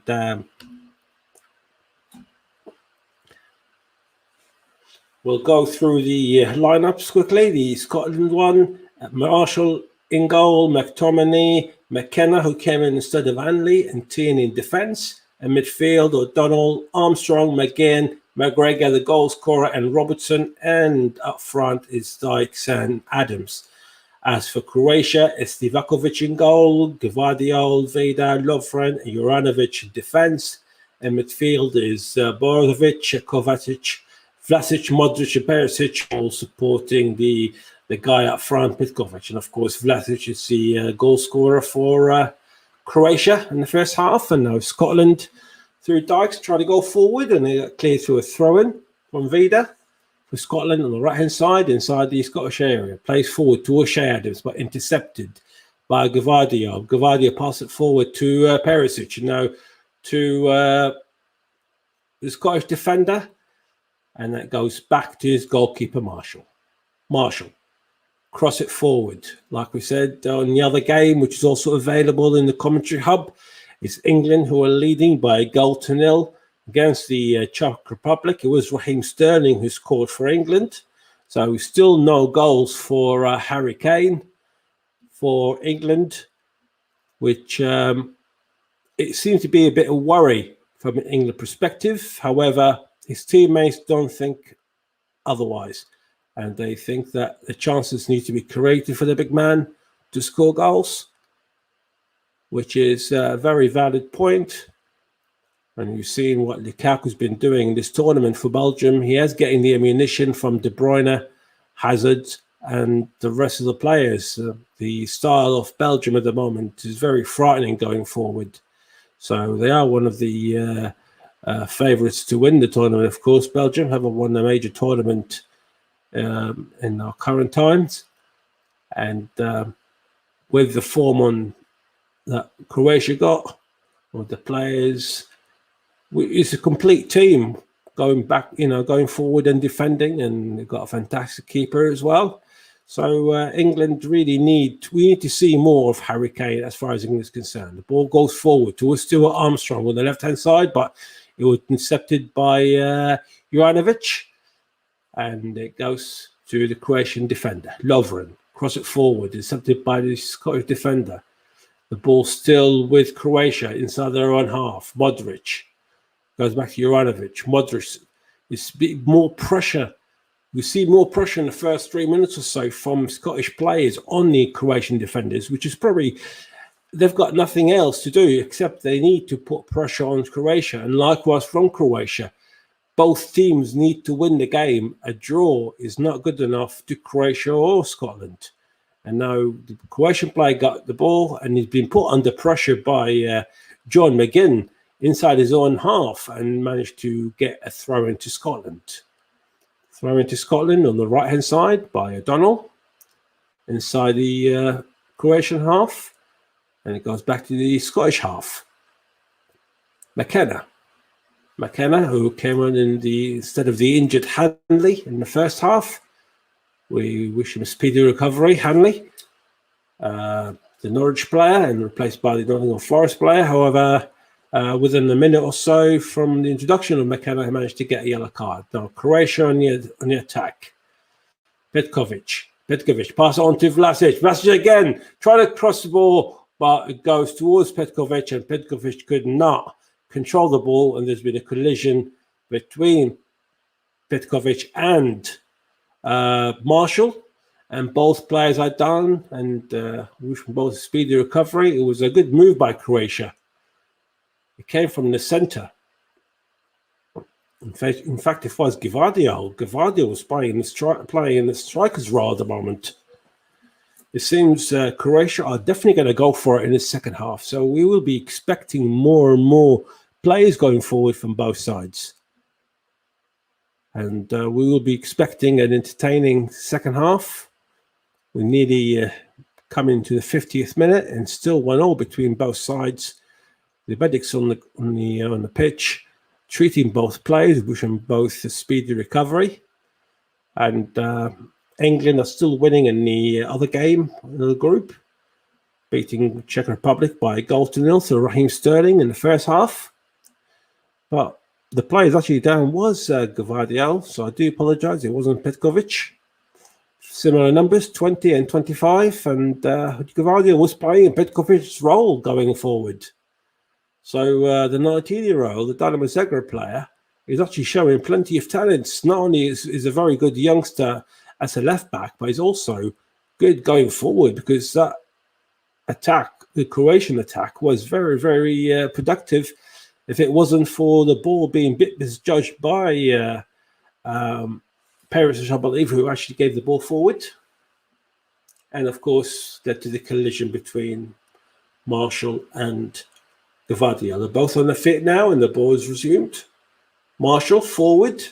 we'll go through the lineups quickly. The Scotland one, Marshall in goal, McTominay, McKenna, who came in instead of Hanley, and Tierney in defence. And midfield, O'Donnell, Armstrong, McGinn, McGregor, the goal scorer, and Robertson. And up front is Dykes and Adams. As for Croatia, it's Divakovic in goal, Gvardiol, Vida, Lovren, and Juranovic in defence. And midfield is Borovic, Kovacic, Vlasic, Modric, and Perisic, all supporting the guy up front, Petkovic. And of course, Vlasic is the goal scorer for Croatia in the first half. And now Scotland through Dykes try to go forward, and they got cleared through a throw-in from Vida for Scotland on the right-hand side inside the Scottish area. Plays forward to O'Shea Adams, but intercepted by Gvardiol. Gvardiol passes it forward to Perisic. And now to the Scottish defender. And that goes back to his goalkeeper, Marshall. Cross it forward. Like we said on the other game, which is also available in the commentary hub, it's England who are leading by 1-0 against the Czech Republic. It was Raheem Sterling who scored for England. So still no goals for Harry Kane for England, which it seems to be a bit of worry from an England perspective. However, his teammates don't think otherwise, and they think that the chances need to be created for the big man to score goals, which is a very valid point. And you've seen what Lukaku's been doing in this tournament for Belgium. He is getting the ammunition from De Bruyne, Hazard, and the rest of the players. The style of Belgium at the moment is very frightening going forward. So they are one of the favourites to win the tournament. Of course, Belgium haven't won a major tournament in our current times, and with the form on that Croatia got, with the players, it's a complete team going back, going forward and defending, and they've got a fantastic keeper as well. So England we need to see more of Harry Kane as far as England is concerned. The ball goes forward towards Stuart Armstrong on the left-hand side, but it was intercepted by Juranovic, and it goes to the Croatian defender, Lovren. Cross it forward, intercepted by the Scottish defender. The ball still with Croatia inside their own half. Modric goes back to Juranovic. Modric is more pressure. We see more pressure in the first 3 minutes or so from Scottish players on the Croatian defenders, which is probably, they've got nothing else to do except they need to put pressure on Croatia. And likewise from Croatia, both teams need to win the game. A draw is not good enough to Croatia or Scotland. And now the Croatian player got the ball, and he's been put under pressure by John McGinn inside his own half, and managed to get a throw into Scotland. Throw into Scotland on the right-hand side by O'Donnell inside the Croatian half, and it goes back to the Scottish half. McKenna, who came on instead of the injured Hanley in the first half. We wish him a speedy recovery, Hanley. the Norwich player and replaced by the Nottingham Forest player. However, within a minute or so from the introduction of McKenna, he managed to get a yellow card. Now, Croatia on the attack. Petkovic, pass it on to Vlasic. Vlasic again, trying to cross the ball, but it goes towards Petkovic, and Petkovic could not control the ball, and there's been a collision between Petkovic and Marshall, and both players are down, and wish them both a speedy recovery. It was a good move by Croatia. It came from the centre. In fact, it was Gvardiol. Gvardiol was playing in the striker's role at the moment. It seems Croatia are definitely going to go for it in the second half. So we will be expecting more and more players going forward from both sides. And we will be expecting an entertaining second half. We nearly coming to the 50th minute and still 1-0 between both sides. The medics on the pitch, treating both players, wishing both a speedy recovery. And England are still winning in the other game in the group, beating Czech Republic by a 1-0 to Raheem Sterling in the first half. But the players actually down was Gvardiol, so I do apologise. It wasn't Petkovic. Similar numbers, 20 and 25, and Gvardiol was playing Petkovic's role going forward. So the 19-year-old, the Dynamo Zagreb player, is actually showing plenty of talents. Not only is a very good youngster as a left-back, but he's also good going forward, because that attack, the Croatian attack, was very, very productive. If it wasn't for the ball being a bit misjudged by Perisic, I believe, who actually gave the ball forward. And, of course, led to the collision between Marshall and Gvardiol. They're both on the fit now, and the ball is resumed. Marshall forward.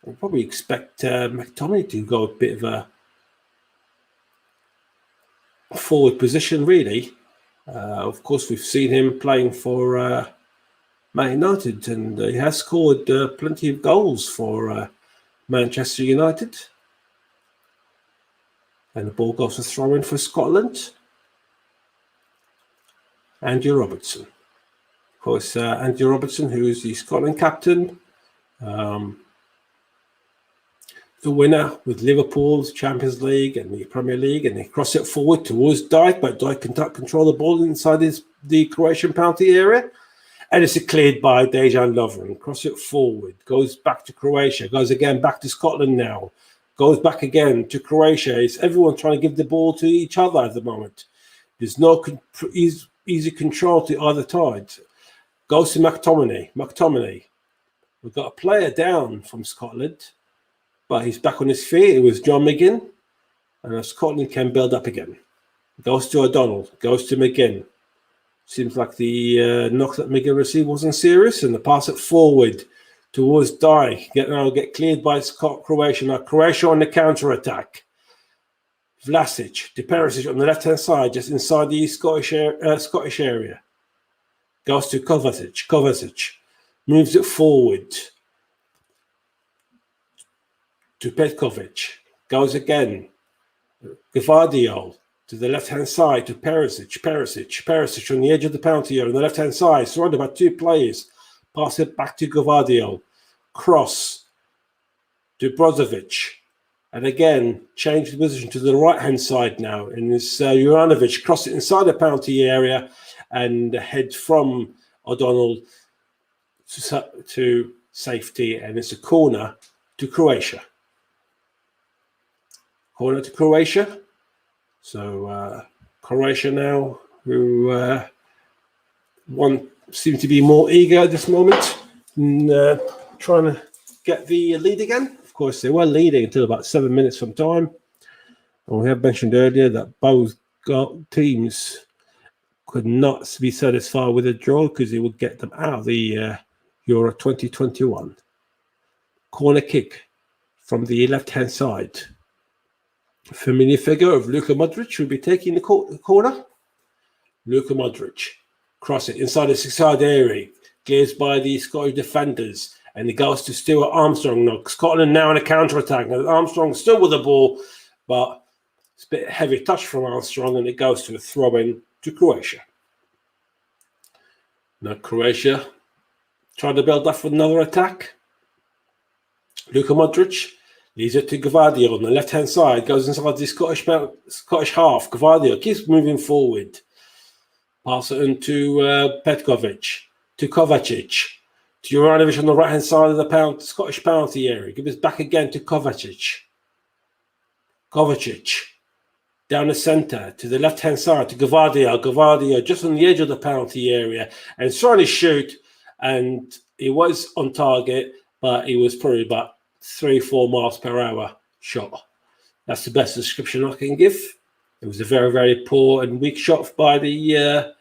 I'll probably expect McTominay to go a bit of a forward position, really. Of course, we've seen him playing for Man United, and he has scored plenty of goals for Manchester United. And the ball goes to throw in for Scotland. Andy Robertson. Of course, Andy Robertson, who is the Scotland captain, the winner with Liverpool's Champions League and the Premier League, and they cross it forward towards Dijk, but Dijk can control the ball inside the Croatian penalty area, and it's cleared by Dejan Lovren. Cross it forward, goes back to Croatia, goes again back to Scotland now, goes back again to Croatia. It's everyone trying to give the ball to each other at the moment. There's no easy control to either side. Goes to McTominay. We've got a player down from Scotland, but he's back on his feet. It was John McGinn, and Scotland can build up again. Goes to O'Donnell, goes to McGinn. Seems like the knock that McGinn received wasn't serious, and the pass it forward towards Dijk. Get cleared by Croatia. Now Croatia on the counter-attack. Vlasic to Perisic on the left-hand side, just inside the Scottish area. Goes to Kovacic. Moves it forward to Petkovic. Goes again. Gvardiol to the left-hand side to Perisic. Perisic on the edge of the penalty area on the left-hand side, surrounded by two players. Pass it back to Gvardiol. Cross to Brozovic. And again, change the position to the right-hand side now. And it's Juranovic cross it inside the penalty area and head from O'Donnell to safety. And it's a corner to Croatia. Corner to Croatia. So Croatia now, who seem to be more eager at this moment in trying to get the lead again. Of course, they were leading until about 7 minutes from time. And we have mentioned earlier that both teams could not be satisfied with a draw because it would get them out of the Euro 2021. Corner kick from the left-hand side. Familiar figure of Luka Modric will be taking the corner. Luka Modric. Cross it inside the six-yard area. Clears by the Scottish defenders. And it goes to Stuart Armstrong. Now, Scotland now in a counter-attack. Now, Armstrong still with the ball, but It's a bit heavy touch from Armstrong, and it goes to a throw-in to Croatia. Now Croatia trying to build up with another attack. Luka Modric leaves it to Gvardiol on the left-hand side, goes inside the Scottish half. Gvardiol keeps moving forward. Pass it into Petkovic, to Kovacic, to Juranovic on the right-hand side of the Scottish penalty area. Give it back again to Kovacic. Kovacic down the centre to the left-hand side to Gvardiol. Gvardiol just on the edge of the penalty area and trying to shoot, and he was on target, but he was probably about 3-4 miles per hour shot. That's the best description I can give. It was a very, very poor and weak shot by the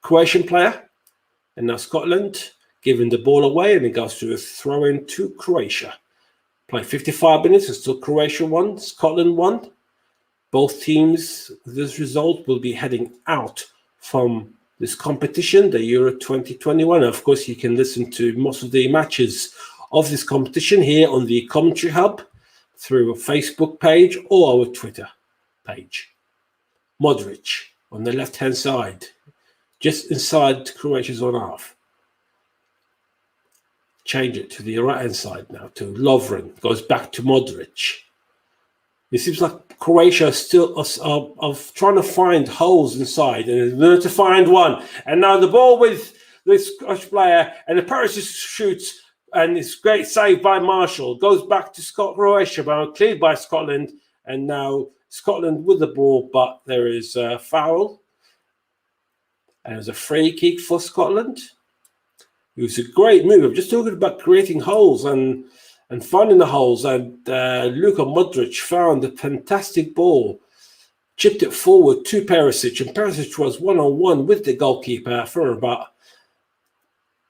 Croatian player. And now Scotland giving the ball away, and it goes to a throw-in to Croatia. Played 55 minutes, and still Croatia won, Scotland won. Both teams, this result, will be heading out from this competition, the Euro 2021. Of course, you can listen to most of the matches of this competition here on the Commentary Hub through a Facebook page or our Twitter page. Modric on the left-hand side, just inside Croatia's own half. Change it to the right-hand side now to Lovren. Goes back to Modric. It seems like Croatia still of trying to find holes inside, and they're to find one. And now the ball with this Scottish player, and the Paris shoots, and it's great save by Marshall. Goes back to Croatia, but cleared by Scotland, and now Scotland with the ball, but there is a foul. And there's a free kick for Scotland. It was a great move. I'm just talking about creating holes and finding the holes. And Luka Modric found a fantastic ball, chipped it forward to Perisic, and Perisic was one-on-one with the goalkeeper for about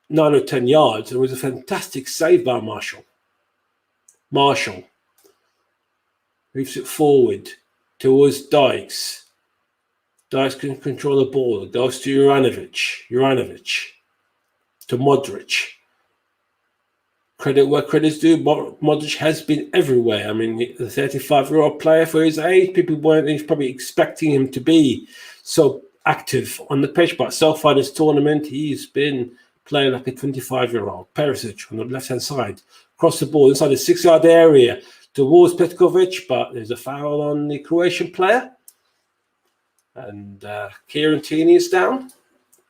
9 or 10 yards. It was a fantastic save by Marshall. Marshall moves it forward towards Dykes. Dykes can control the ball. It goes to Juranovic to Modric. Credit where credit's due. Modric has been everywhere. I mean, the 35-year-old player for his age, people weren't probably expecting him to be so active on the pitch. But so far this tournament, he's been playing like a 25-year-old. Perisic on the left-hand side. Cross the ball inside the 6-yard area towards Petkovic, but there's a foul on the Croatian player. And Kieran Tierney is down.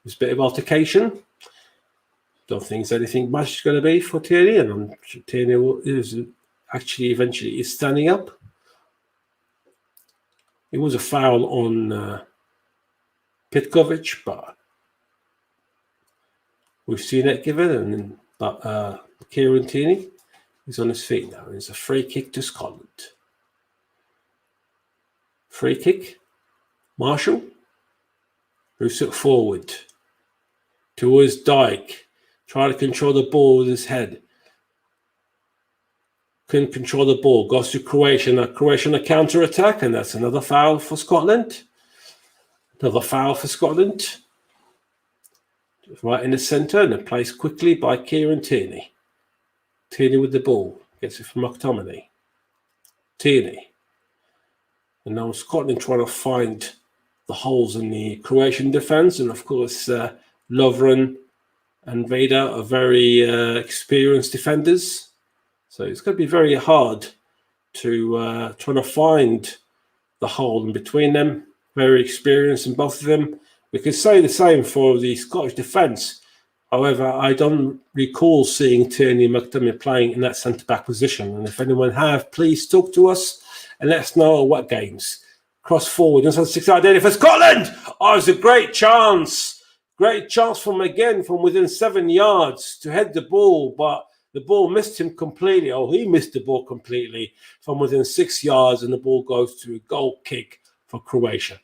There's a bit of altercation. Don't think there's anything much is going to be for Tierney, and I'm sure Tierney is actually eventually is standing up. It was a foul on Petkovic, but we've seen it given. But Kieran Tierney is on his feet now. It's a free kick to Scotland. Free kick. Marshall moves it forward towards Dyke. Trying to control the ball with his head. Couldn't control the ball. Goes to Croatia. Now Croatia on a counter-attack, and that's another foul for Scotland. Another foul for Scotland. Right in the centre, and then placed quickly by Kieran Tierney. Tierney with the ball. Gets it from McTominay. Tierney. And now Scotland trying to find the holes in the Croatian defence, and of course Lovren and Vader are very experienced defenders, so it's going to be very hard to try to find the hole in between them. Very experienced in both of them. We can say the same for the Scottish defence. However, I don't recall seeing Tierney and McTominay playing in that centre-back position, and if anyone have, please talk to us and let us know what games. Cross forward inside the 6-yard area for Scotland. Oh, it was a great chance. Great chance from within 7 yards to head the ball, but the ball missed him completely. Oh, he missed the ball completely from within 6 yards, and the ball goes to a goal kick for Croatia.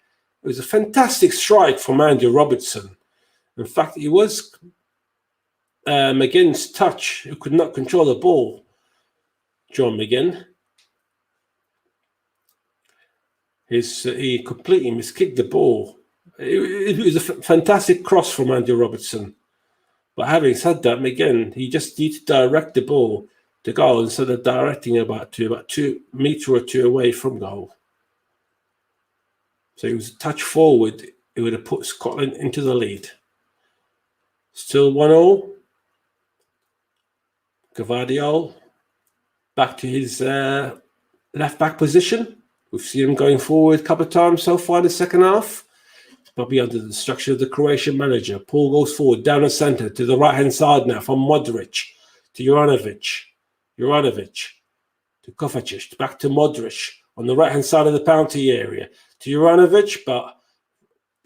It was a fantastic strike from Andy Robertson. In fact, it was McGinn's touch who could not control the ball. John McGinn. He completely miskicked the ball. It was a fantastic cross from Andy Robertson. But having said that, again, he just needs to direct the ball to goal instead of directing about 2 meters or 2 away from goal. So he was a touch forward. It would have put Scotland into the lead. Still 1-1. Gavardiol back to his left back position. We've seen him going forward a couple of times so far in the second half. It's probably under the instruction of the Croatian manager. Paul goes forward down the centre to the right-hand side now from Modric to Juranovic to Kovacic, back to Modric on the right-hand side of the penalty area to Juranovic, but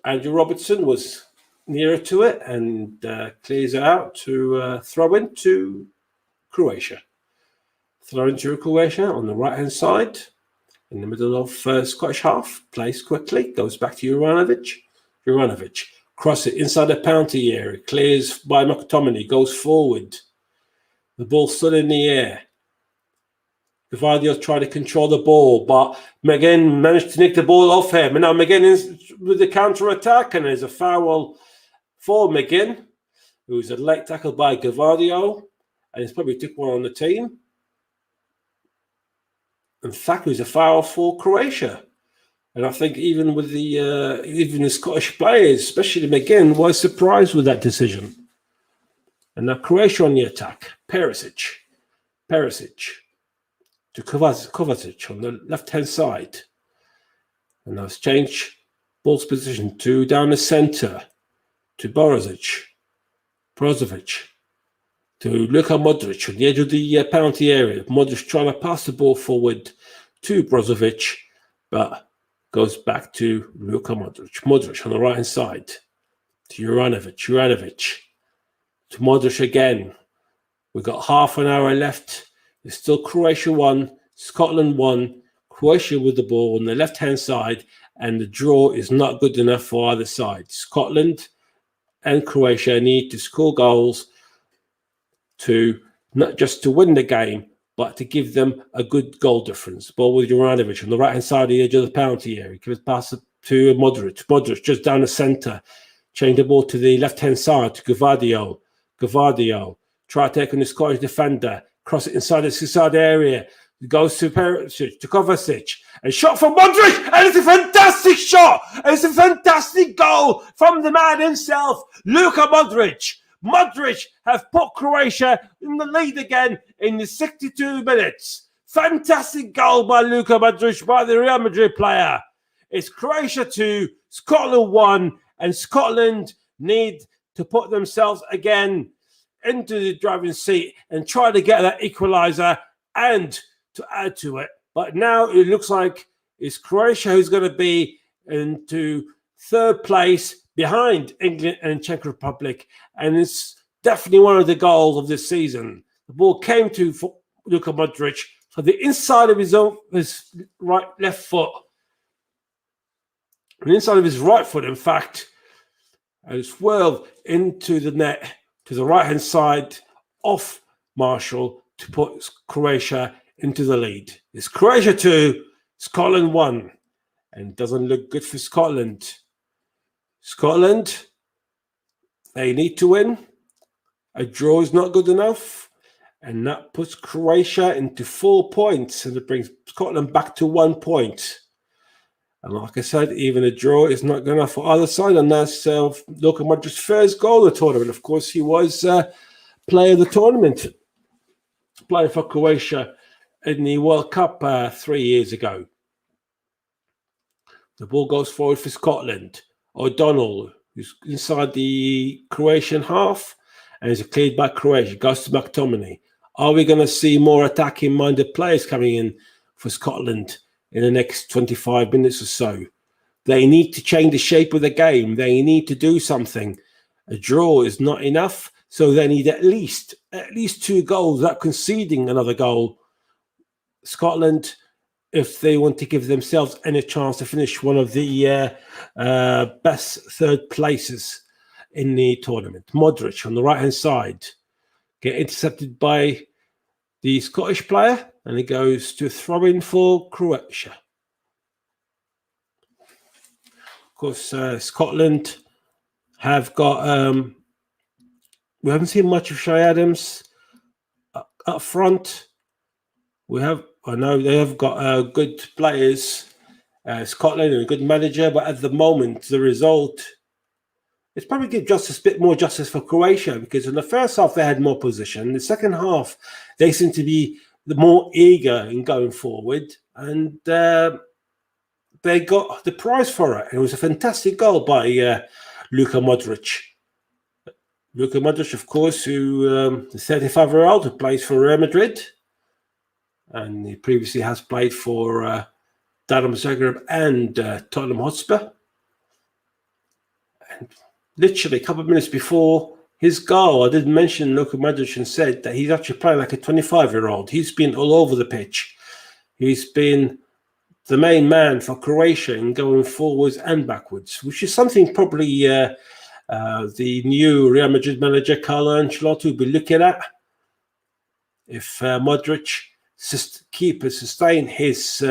Andrew Robertson was nearer to it and clears it out to throw into Croatia. Throw into Croatia on the right-hand side in the middle of Scottish half. Plays quickly, goes back to Juranovic. Cross it inside the penalty area. Clears by McTominay, goes forward. The ball still in the air. Gavardiol tried to control the ball, but McGinn managed to nick the ball off him. And now McGinn is with the counter-attack, and there's a foul for McGinn, who was a late tackle by Gavardiol, and he's probably took one on the team. In fact, it was a foul for Croatia. And I think even with the Scottish players, especially McGinn, was surprised with that decision. And now Croatia on the attack. Perisic to Kovacic on the left-hand side. And now it's changed ball's position to down the centre to Brozovic to Luka Modric on the edge of the penalty area. Modric trying to pass the ball forward to Brozovic, but goes back to Luka Modric. Modric on the right-hand side to Juranovic to Modric again. We've got half an hour left. It's still Croatia 1, Scotland 1. Croatia with the ball on the left-hand side, and the draw is not good enough for either side. Scotland and Croatia need to score goals to not just to win the game, but to give them a good goal difference. Ball with Juranovic on the right-hand side of the edge of the penalty area. Give it pass to Modric. Modric just down the centre. Change the ball to the left-hand side to Gavardiol. Try to take on the Scottish defender. Cross it inside the side area. It goes to Perisic, to Kovacic. And shot from Modric. And it's a fantastic shot. And it's a fantastic goal from the man himself, Luka Modric. Modric have put Croatia in the lead again in the 62 minutes. Fantastic goal by Luka Modric, by the Real Madrid player. It's Croatia 2, Scotland 1, and Scotland need to put themselves again into the driving seat and try to get that equaliser and to add to it. But now it looks like it's Croatia who's going to be into third place behind England and Czech Republic, and it's definitely one of the goals of this season. The ball came to Luka Modric for the inside of his left foot, the inside of his right foot, in fact, and it's whirled into the net to the right-hand side off Marshall to put Croatia into the lead. It's Croatia 2, Scotland 1, and it doesn't look good for Scotland. Scotland, they need to win. A draw is not good enough, and that puts Croatia into 4 points, and it brings Scotland back to 1 point. And like I said, even a draw is not good enough for either side, and that's Luka Modric's first goal of the tournament. Of course, he was player of the tournament, playing for Croatia in the World Cup 3 years ago. The ball goes forward for Scotland. O'Donnell, who's inside the Croatian half, and is cleared by Croatia. Goes to McTominay. Are we going to see more attacking-minded players coming in for Scotland in the next 25 minutes or so? They need to change the shape of the game. They need to do something. A draw is not enough, so they need at least 2 goals without conceding another goal. Scotland, if they want to give themselves any chance to finish one of the best third places in the tournament. Modric on the right-hand side get intercepted by the Scottish player, and it goes to throw-in for Croatia. Of course, Scotland have got... we haven't seen much of Shay Adams up front. I know they have got good players Scotland are a good manager, but at the moment, the result, it's probably did justice, a bit more justice for Croatia, because in the first half they had more position. In the second half, they seem to be the more eager in going forward, and they got the prize for it. It was a fantastic goal by Luka Modric. Luka Modric, of course, who the 35-year-old who plays for Real Madrid, and he previously has played for Dinamo Zagreb and Tottenham Hotspur. And literally a couple of minutes before his goal, I did mention Luka Modric and said that he's actually playing like a 25-year-old. He's been all over the pitch. He's been the main man for Croatia in going forwards and backwards, which is something probably the new Real Madrid manager Carlo Ancelotti will be looking at. If Modric sustain his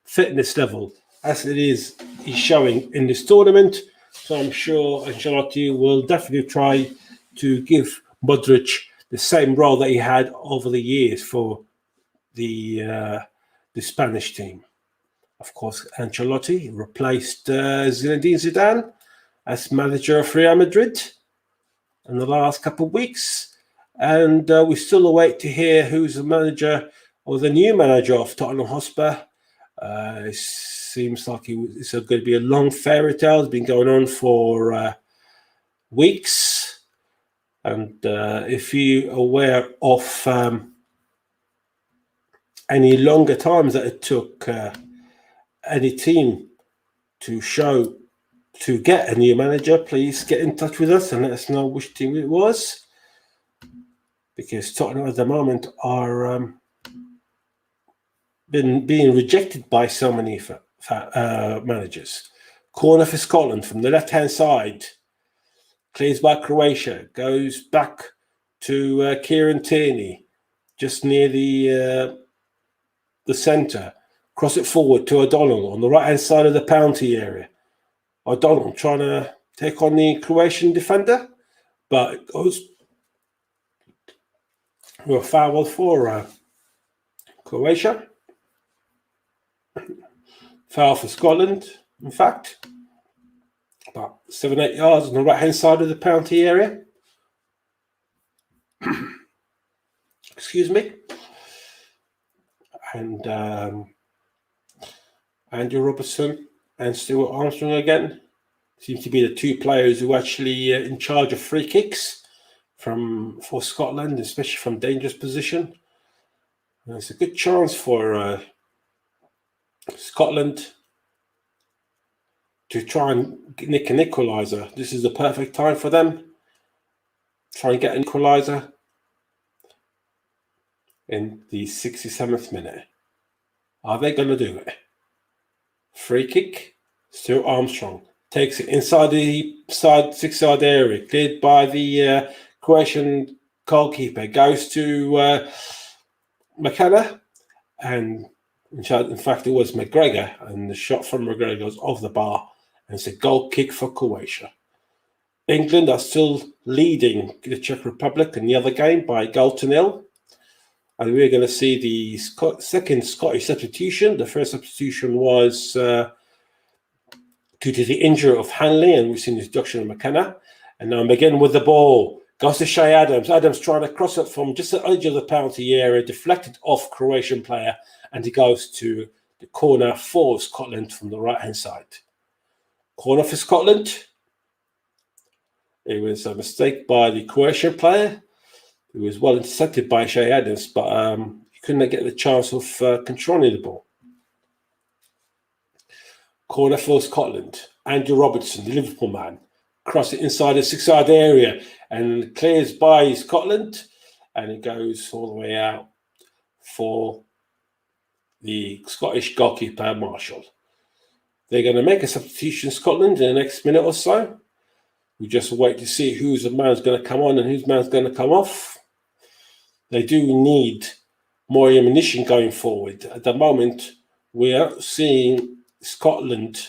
fitness level as it is he's showing in this tournament, so I'm sure Ancelotti will definitely try to give Modric the same role that he had over the years for the Spanish team. Of course, Ancelotti replaced Zinedine Zidane as manager of Real Madrid in the last couple of weeks. And we still await to hear who's the manager or the new manager of Tottenham Hotspur. It seems like it's going to be a long fairy tale. It's been going on for weeks. And if you're aware of any longer times that it took any team to get a new manager, please get in touch with us and let us know which team it was, because Tottenham at the moment are being rejected by so many managers. Corner for Scotland from the left-hand side, clears by Croatia, goes back to Kieran Tierney, just near the centre. Cross it forward to O'Donnell on the right-hand side of the penalty area. O'Donnell trying to take on the Croatian defender, but it goes with a foul for Croatia. Foul for Scotland, in fact. About 7-8 yards on the right-hand side of the penalty area. Excuse me. And Andrew Robertson and Stuart Armstrong again seem to be the two players who are actually in charge of free kicks for Scotland, especially from dangerous position. And it's a good chance for Scotland to try and nick an equaliser. This is the perfect time for them. Try and get an equaliser in the 67th minute. Are they going to do it? Free kick. Stuart Armstrong takes it inside the 6-yard area, cleared by the Croatian goalkeeper. Goes to McKenna, and in fact it was McGregor, and the shot from McGregor goes off the bar, and it's a goal kick for Croatia. England are still leading the Czech Republic in the other game by 1-0. And we're going to see the second Scottish substitution. The first substitution was due to the injury of Hanley, and we've seen the introduction of McKenna. And now McGinn with the ball. Goes to Shay Adams. Adams trying to cross it from just the edge of the penalty area, deflected off Croatian player, and he goes to the corner for Scotland from the right-hand side. Corner for Scotland. It was a mistake by the Croatian player. It was well intercepted by Shay Adams, but he couldn't get the chance of controlling the ball. Corner for Scotland. Andrew Robertson, the Liverpool man, cross it inside the 6-yard area and clears by Scotland, and it goes all the way out for the Scottish goalkeeper, Marshall. They're going to make a substitution, Scotland, in the next minute or so. We just wait to see whose man's going to come on and whose man's going to come off. They do need more ammunition going forward. At the moment, we are seeing Scotland,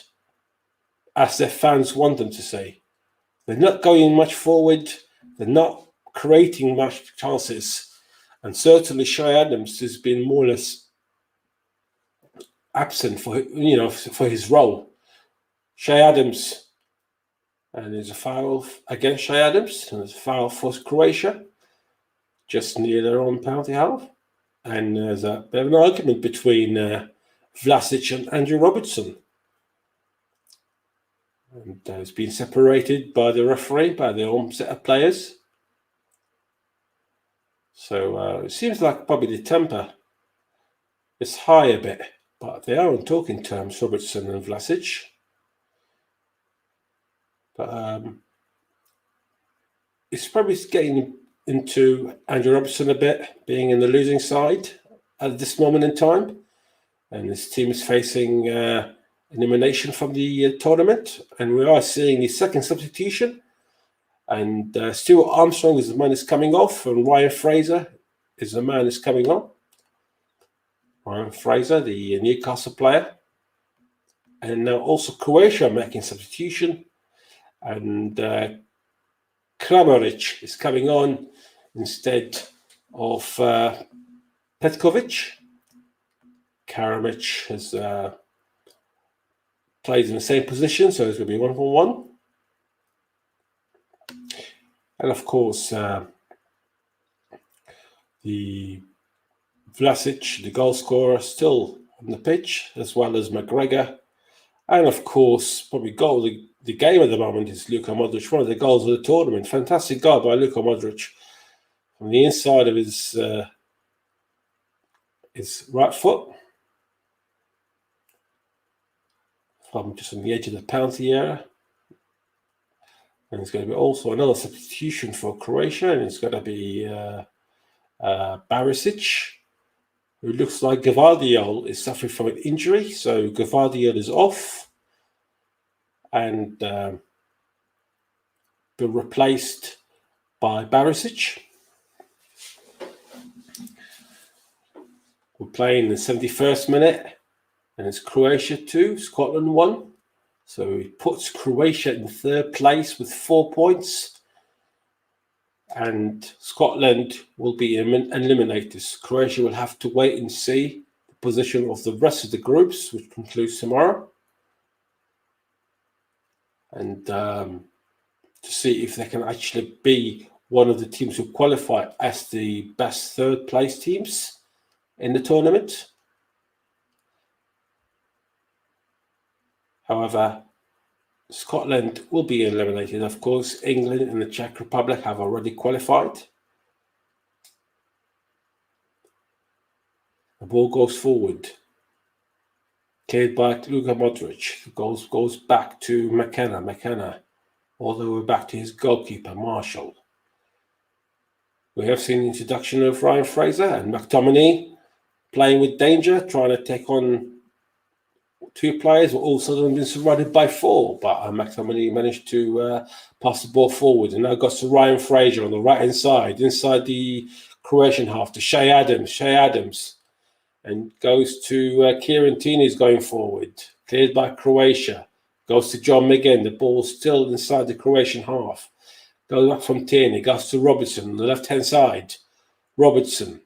as their fans want them to say. They're not going much forward. They're not creating much chances. And certainly Shay Adams has been more or less absent for his role. Shea Adams, and there's a foul against Shea Adams, and there's a foul for Croatia, just near their own penalty half. And there's a bit of an argument between Vlasic and Andrew Robertson. And it's been separated by the referee, by their own set of players. So it seems like probably the temper is high a bit, but they are on talking terms, Robertson and Vlasic. But it's probably getting into Andrew Robertson a bit, being in the losing side at this moment in time. And his team is facing elimination from the tournament. And we are seeing the second substitution. And Stuart Armstrong is the man who's coming off, and Ryan Fraser is the man who's coming on. Ryan Fraser, the Newcastle player. And now also Croatia making substitution. And Kramaric is coming on instead of Petkovic. Kramaric has plays in the same position, so it's going to be 1-1. And of course, the Vlasic, the goal scorer, still on the pitch, as well as McGregor. And of course, probably goal the game at the moment is Luka Modric, one of the goals of the tournament. Fantastic goal by Luka Modric from the inside of his right foot, from just on the edge of the penalty area. And it's going to be also another substitution for Croatia, and it's going to be Barisic, who looks like Gvardiol is suffering from an injury. So Gvardiol is off and been replaced by Barisic. We're playing the 71st minute, and it's Croatia 2, Scotland 1. So it puts Croatia in third place with 4 points, and Scotland will be eliminated. Croatia will have to wait and see the position of the rest of the groups, which concludes tomorrow, and to see if they can actually be one of the teams who qualify as the best third place teams in the tournament. However, Scotland will be eliminated. Of course, England and the Czech Republic have already qualified. The ball goes forward. Cleared by Luka Modric. The goes back to McKenna. McKenna all the way back to his goalkeeper, Marshall. We have seen the introduction of Ryan Fraser and McTominay playing with danger, trying to take on two players, were all suddenly been surrounded by four, but McTominay managed to pass the ball forward, and now goes to Ryan Fraser on the right hand side, inside the Croatian half, to Shea Adams, and goes to Kieran Tierney's going forward, cleared by Croatia, goes to John McGinn, the ball still inside the Croatian half, goes up from Tierney, goes to Robertson on the left hand side. Robertson.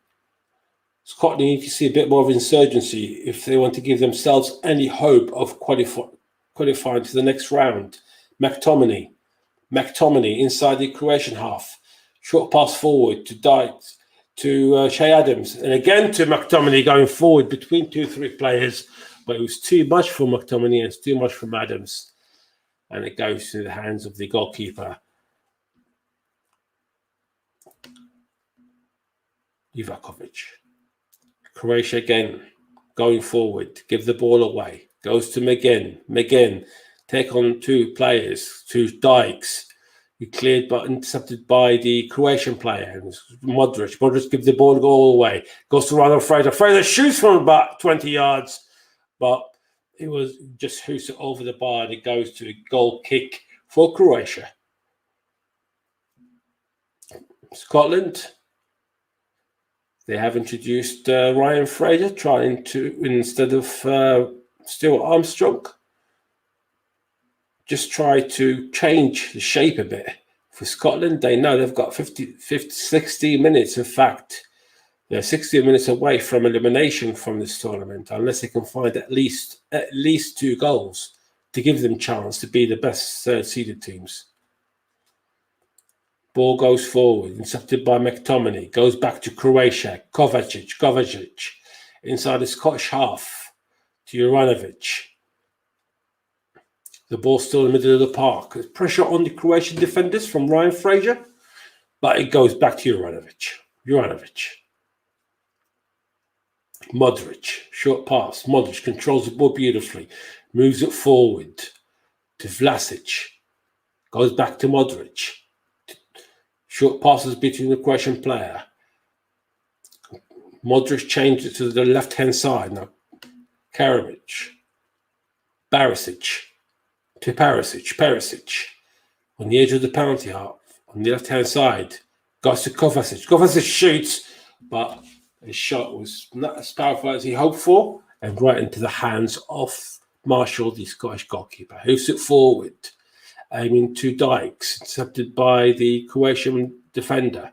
Scotland need to see a bit more of insurgency if they want to give themselves any hope of qualifying to the next round. McTominay inside the Croatian half. Short pass forward to Dykes, to Shea Adams, and again to McTominay going forward between 2-3 players, but it was too much for McTominay and it's too much from Adams, and it goes to the hands of the goalkeeper, Ivakovic. Croatia again, going forward, give the ball away, goes to McGinn. McGinn take on two players, to Dykes, who cleared but intercepted by the Croatian player, Modric. Modric gives the ball all away, goes to Ryan Fraser. Fraser shoots from about 20 yards, but it was just hoots it over the bar, and it goes to a goal kick for Croatia. Scotland, they have introduced Ryan Fraser, trying to, instead of Stuart Armstrong, just try to change the shape a bit. For Scotland, they know they've got 60 minutes. In fact, They're 60 minutes away from elimination from this tournament unless they can find at least 2 goals to give them chance to be the best third-seeded teams. Ball goes forward, intercepted by McTominay, goes back to Croatia, Kovacic, inside the Scottish half to Juranovic. The ball still in the middle of the park. There's pressure on the Croatian defenders from Ryan Fraser, but it goes back to Juranovic. Modric, short pass. Modric controls the ball beautifully, moves it forward to Vlasic, goes back to Modric. Short passes between the Croatian player. Modric changed it to the left-hand side. Now, Karabic, Barisic to Perisic on the edge of the penalty half on the left-hand side. Goes to Kovacic. Kovacic shoots, but his shot was not as powerful as he hoped for, and right into the hands of Marshall, the Scottish goalkeeper, who's it forward, aiming to Dykes, intercepted by the Croatian defender.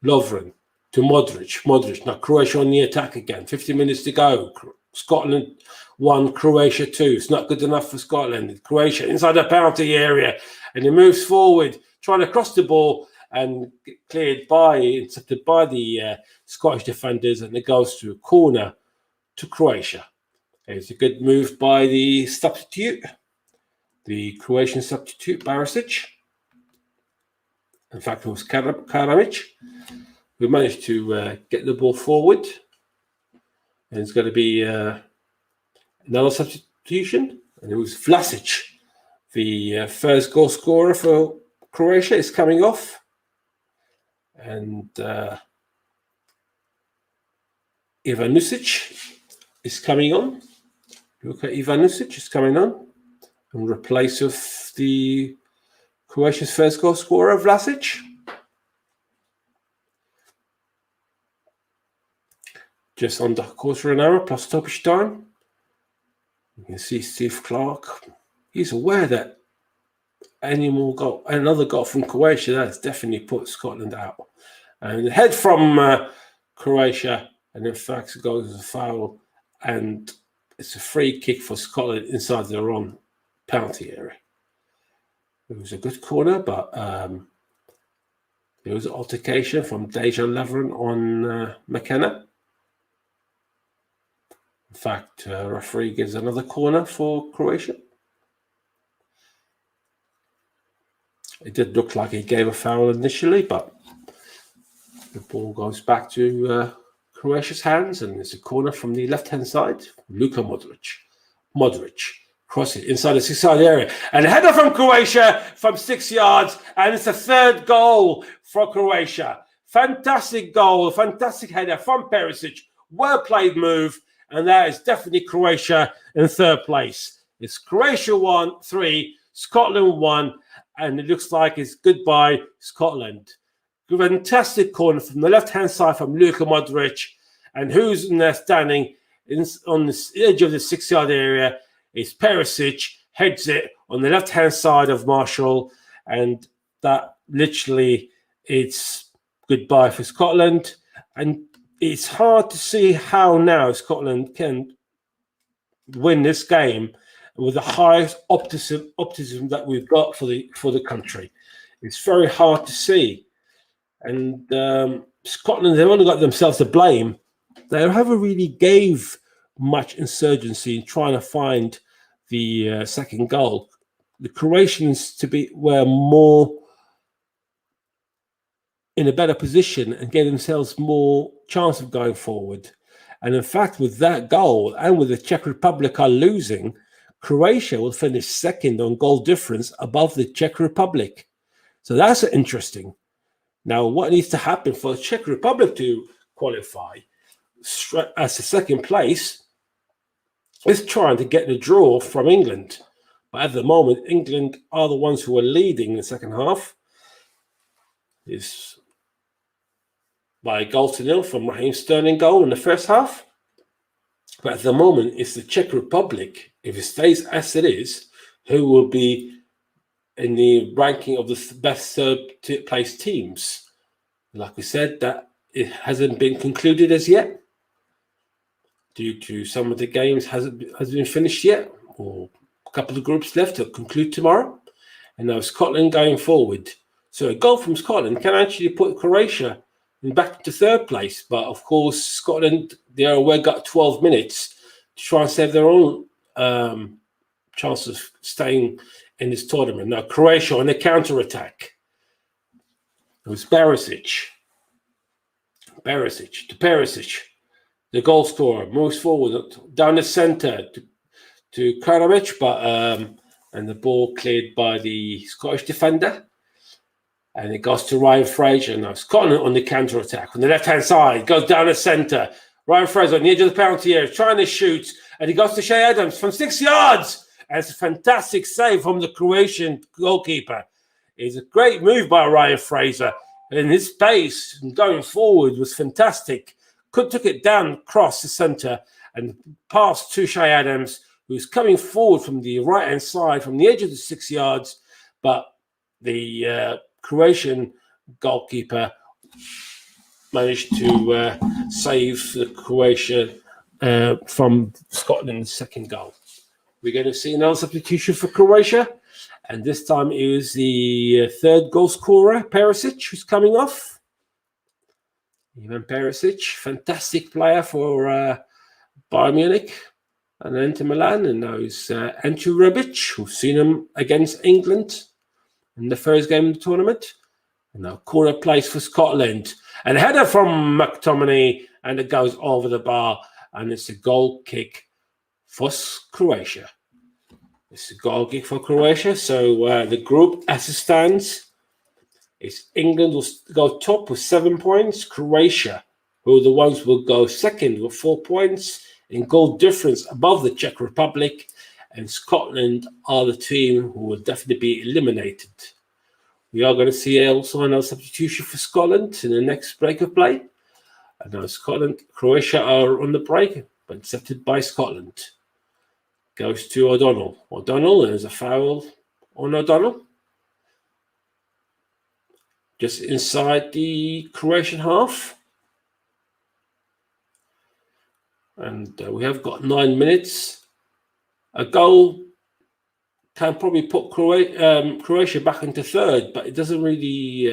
Lovren to Modric. Modric, now Croatia on the attack again. 50 minutes to go. Scotland 1, Croatia 2. It's not good enough for Scotland. Croatia inside the penalty area, and he moves forward, trying to cross the ball, and intercepted by the Scottish defenders, and it goes to a corner to Croatia. It's a good move by the substitute, the Croatian substitute, Barisic. In fact, it was Karabic who managed to get the ball forward. And it's going to be another substitution, and it was Vlasic, the first goal scorer for Croatia, is coming off. And Ivanusic is coming on. Luka Ivanusic is coming on in replace of the Croatia's first goal scorer, Vlasic. Just under a quarter of an hour plus stoppage time. You can see Steve Clark. He's aware that another goal from Croatia, that's definitely put Scotland out. And the head from Croatia, and in fact it goes as a foul, and it's a free kick for Scotland inside their own penalty area. It was a good corner, but there was an altercation from Dejan Lovren on McKenna. In fact, referee gives another corner for Croatia. It did look like he gave a foul initially, but the ball goes back to Croatia's hands, and it's a corner from the left-hand side. Luka Modric crosses inside the 6-yard area, and a header from Croatia from 6 yards, and it's a third goal for Croatia. Fantastic goal, fantastic header from Perisic. Well-played move, and that is definitely Croatia in third place. It's Croatia 1-3, Scotland 1, and it looks like it's goodbye Scotland. Fantastic corner from the left-hand side from Luka Modric, and who's in there standing on the edge of the 6-yard area is Perisic, heads it on the left-hand side of Marshall, and that literally it's goodbye for Scotland. And it's hard to see how now Scotland can win this game with the highest optimism that we've got for the country. It's very hard to see. And Scotland, they've only got themselves to blame. They haven't really gave much insurgency in trying to find the second goal. The Croatians were more in a better position and gave themselves more chance of going forward. And in fact, with that goal and with the Czech Republic are losing, Croatia will finish second on goal difference above the Czech Republic. So that's interesting. Now, what needs to happen for the Czech Republic to qualify as the second place is trying to get the draw from England. But at the moment, England are the ones who are leading in the second half. It's by a 1-0 from Raheem Sterling goal in the first half. But at the moment, it's the Czech Republic, if it stays as it is, who will be in the ranking of the best third place teams. Like we said, that it hasn't been concluded as yet, due to some of the games hasn't been finished yet, or a couple of groups left to conclude tomorrow. And now Scotland going forward. So a goal from Scotland can actually put Croatia back to third place. But of course, Scotland, they're aware, got 12 minutes to try and save their own chance of staying in this tournament. Now Croatia on the counter-attack. It was Perisic to Perisic. The goal scorer moves forward down the centre to Karadzic, but and the ball cleared by the Scottish defender. And it goes to Ryan Fraser. Now Scotland on the counter-attack. On the left-hand side, goes down the centre. Ryan Fraser on the edge of the penalty area, trying to shoot. And he goes to Shea Adams from 6 yards. And it's a fantastic save from the Croatian goalkeeper. It's a great move by Ryan Fraser. And his pace going forward was fantastic. Took it down across the centre and passed to Shea Adams, who's coming forward from the right-hand side, from the edge of the 6 yards. But the Croatian goalkeeper managed to save the Croatia from Scotland's second goal. We're going to see another substitution for Croatia. And this time it was the third goal scorer, Perisic, who's coming off. Ivan Perisic, fantastic player for Bayern Munich and Inter Milan. And now it's Ante Rebic, who've seen him against England in the first game of the tournament. And now corner place for Scotland. And a header from McTominay, and it goes over the bar. And it's a goal kick for Croatia. It's a goal kick for Croatia. So the group as it stands is England will go top with 7 points. Croatia, who are the ones will go second with 4 points in goal difference above the Czech Republic. And Scotland are the team who will definitely be eliminated. We are going to see also another substitution for Scotland in the next break of play. And now Croatia are on the break, but accepted by Scotland. Goes to O'Donnell. O'Donnell, and there's a foul on O'Donnell. Just inside the Croatian half. And we have got 9 minutes. A goal can probably put Croatia back into third, but it doesn't really...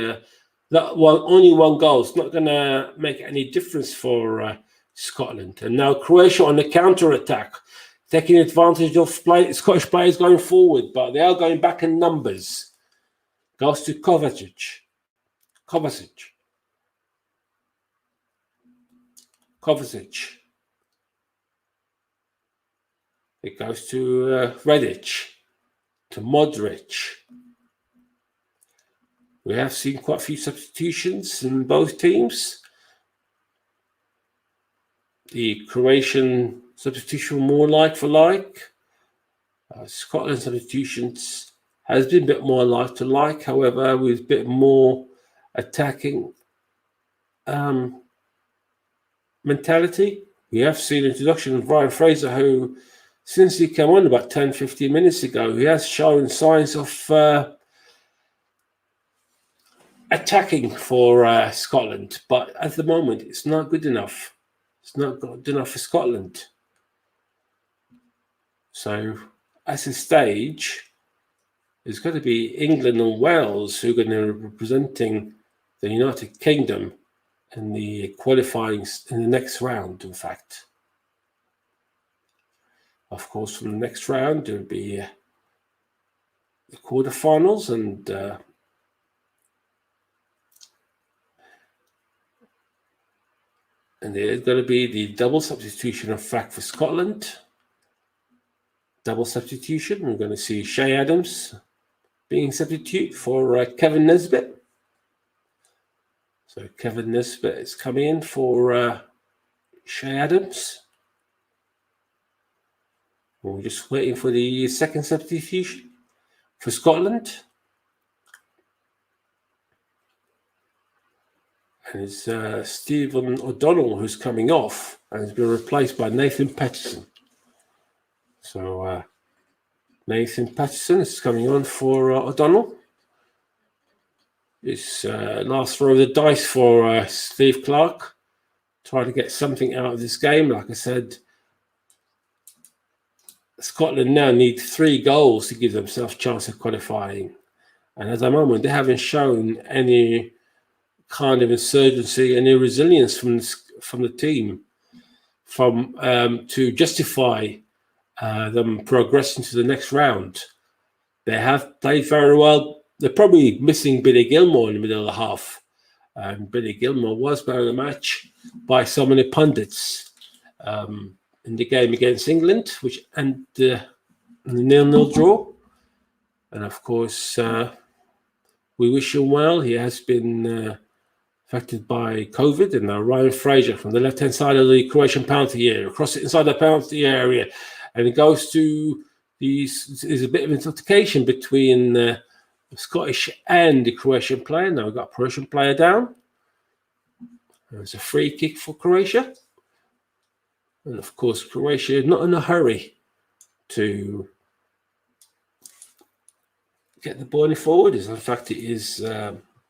only one goal. It's not going to make any difference for Scotland. And now Croatia on the counter-attack, taking advantage of Scottish players going forward, but they are going back in numbers. Goes to Kovacic. It goes to Redic, to Modric. We have seen quite a few substitutions in both teams. The Croatian substitution more like for like. Scotland substitutions has been a bit more like to like, however, with a bit more attacking mentality. We have seen the introduction of Ryan Fraser, who, since he came on about 10-15 minutes ago, he has shown signs of attacking for Scotland, but at the moment it's not good enough. It's not good enough for Scotland. So, at this stage, it's going to be England and Wales who are going to be representing the United Kingdom in the qualifying in the next round, in fact. Of course, from the next round, there will be the quarterfinals, and there's going to be the double substitution, in fact, for Scotland. Double substitution. We're going to see Shea Adams being substitute for Kevin Nesbitt. So Kevin Nesbitt is coming in for Shea Adams. We're just waiting for the second substitution for Scotland. And it's Stephen O'Donnell who's coming off and has been replaced by Nathan Patterson. So Nathan Patterson is coming on for O'Donnell. It's last throw of the dice for Steve Clarke. Trying to get something out of this game. Like I said, Scotland now need 3 goals to give themselves a chance of qualifying. And at the moment, they haven't shown any kind of insurgency, any resilience from the team to justify them progressing to the next round. They have played very well. They're probably missing Billy Gilmore in the middle of the half. And Billy Gilmore was man of the match by so many pundits in the game against England, which ended the 0-0 draw. And of course, we wish him well. He has been affected by COVID. And now Ryan Fraser from the left-hand side of the Croatian penalty area, across it inside the penalty area, and it goes to there's a bit of intoxication between the Scottish and the Croatian player. Now we've got a Croatian player down. There's a free kick for Croatia. And of course, Croatia is not in a hurry to get the ball forward. In fact, it is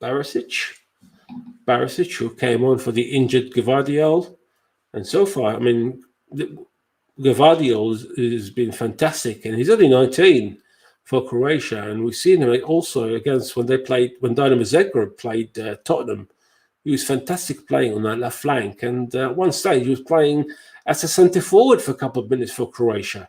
Barisic, who came on for the injured Gvardiol. And so far, I mean, Gvardiol has been fantastic, and he's only 19 for Croatia. And we've seen him also against when Dynamo Zagreb played Tottenham. He was fantastic playing on that left flank. And at one stage, he was playing as a centre forward for a couple of minutes for Croatia.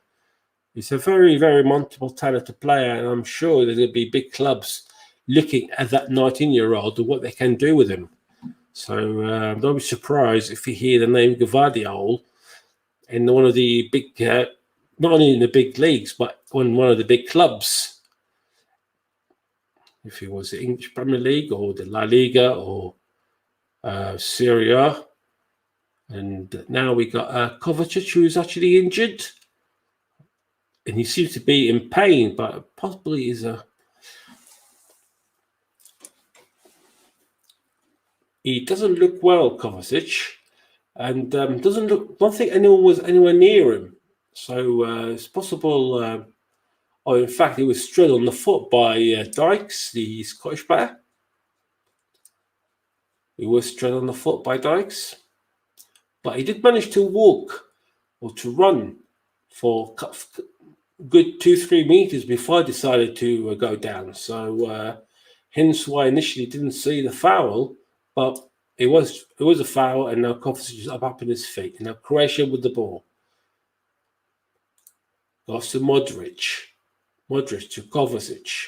He's a very, very multiple talented player, and I'm sure there's going to be big clubs looking at that 19-year-old and what they can do with him. So don't be surprised if you hear the name Gvardiol in one of the big, not only in the big leagues, but on one of the big clubs. If it was the English Premier League or the La Liga or Serie A. And now we got Kovacic, who's actually injured. And he seems to be in pain, but possibly is he doesn't look well, Kovacic, and don't think anyone was anywhere near him. So it's possible. In fact, he was strung on the foot by Dykes, the Scottish player. He was strung on the foot by Dykes, but he did manage to walk or to run for good 2-3 meters before I decided to go down. So hence why I initially didn't see the foul, but it was a foul, and now Kovacic is up in his feet. And now Croatia with the ball. Goes to Modric to Kovacic.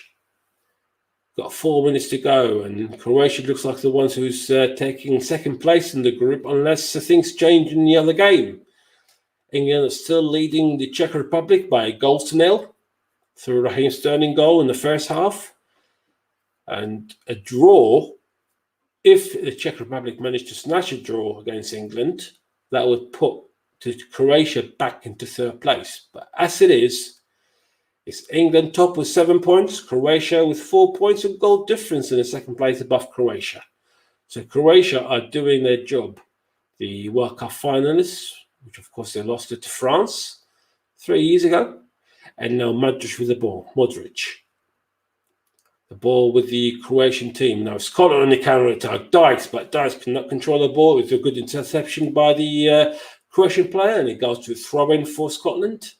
Got 4 minutes to go, and Croatia looks like the ones who's taking second place in the group, unless things change in the other game. England is still leading the Czech Republic by a 1-0 through Raheem Sterling goal in the first half. And a draw, if the Czech Republic managed to snatch a draw against England, that would put Croatia back into third place. But as it is, it's England top with 7 points, Croatia with 4 points, and goal difference in the second place above Croatia. So Croatia are doing their job. The World Cup finalists, which of course they lost it to France 3 years ago, and now Modric with the ball. Modric. The ball with the Croatian team. Now Scotland on the counter-attack. Dykes, but Dykes cannot control the ball. It's a good interception by the Croatian player, and it goes to a throw-in for Scotland.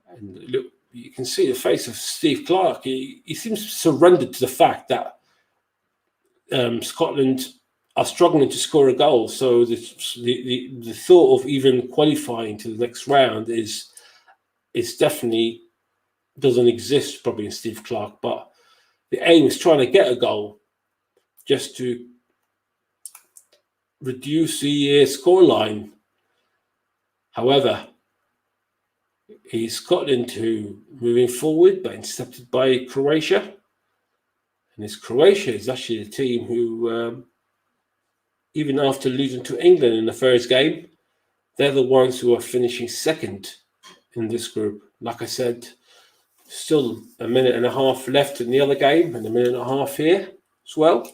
And look, you can see the face of Steve Clarke. He seems surrendered to the fact that Scotland are struggling to score a goal. So the thought of even qualifying to the next round is definitely doesn't exist probably in Steve Clarke. But the aim is trying to get a goal just to reduce the scoreline. However, he's Scotland who moving forward, but intercepted by Croatia. And this Croatia is actually the team who, even after losing to England in the first game, they're the ones who are finishing second in this group. Like I said, still a minute and a half left in the other game, and a minute and a half here as well.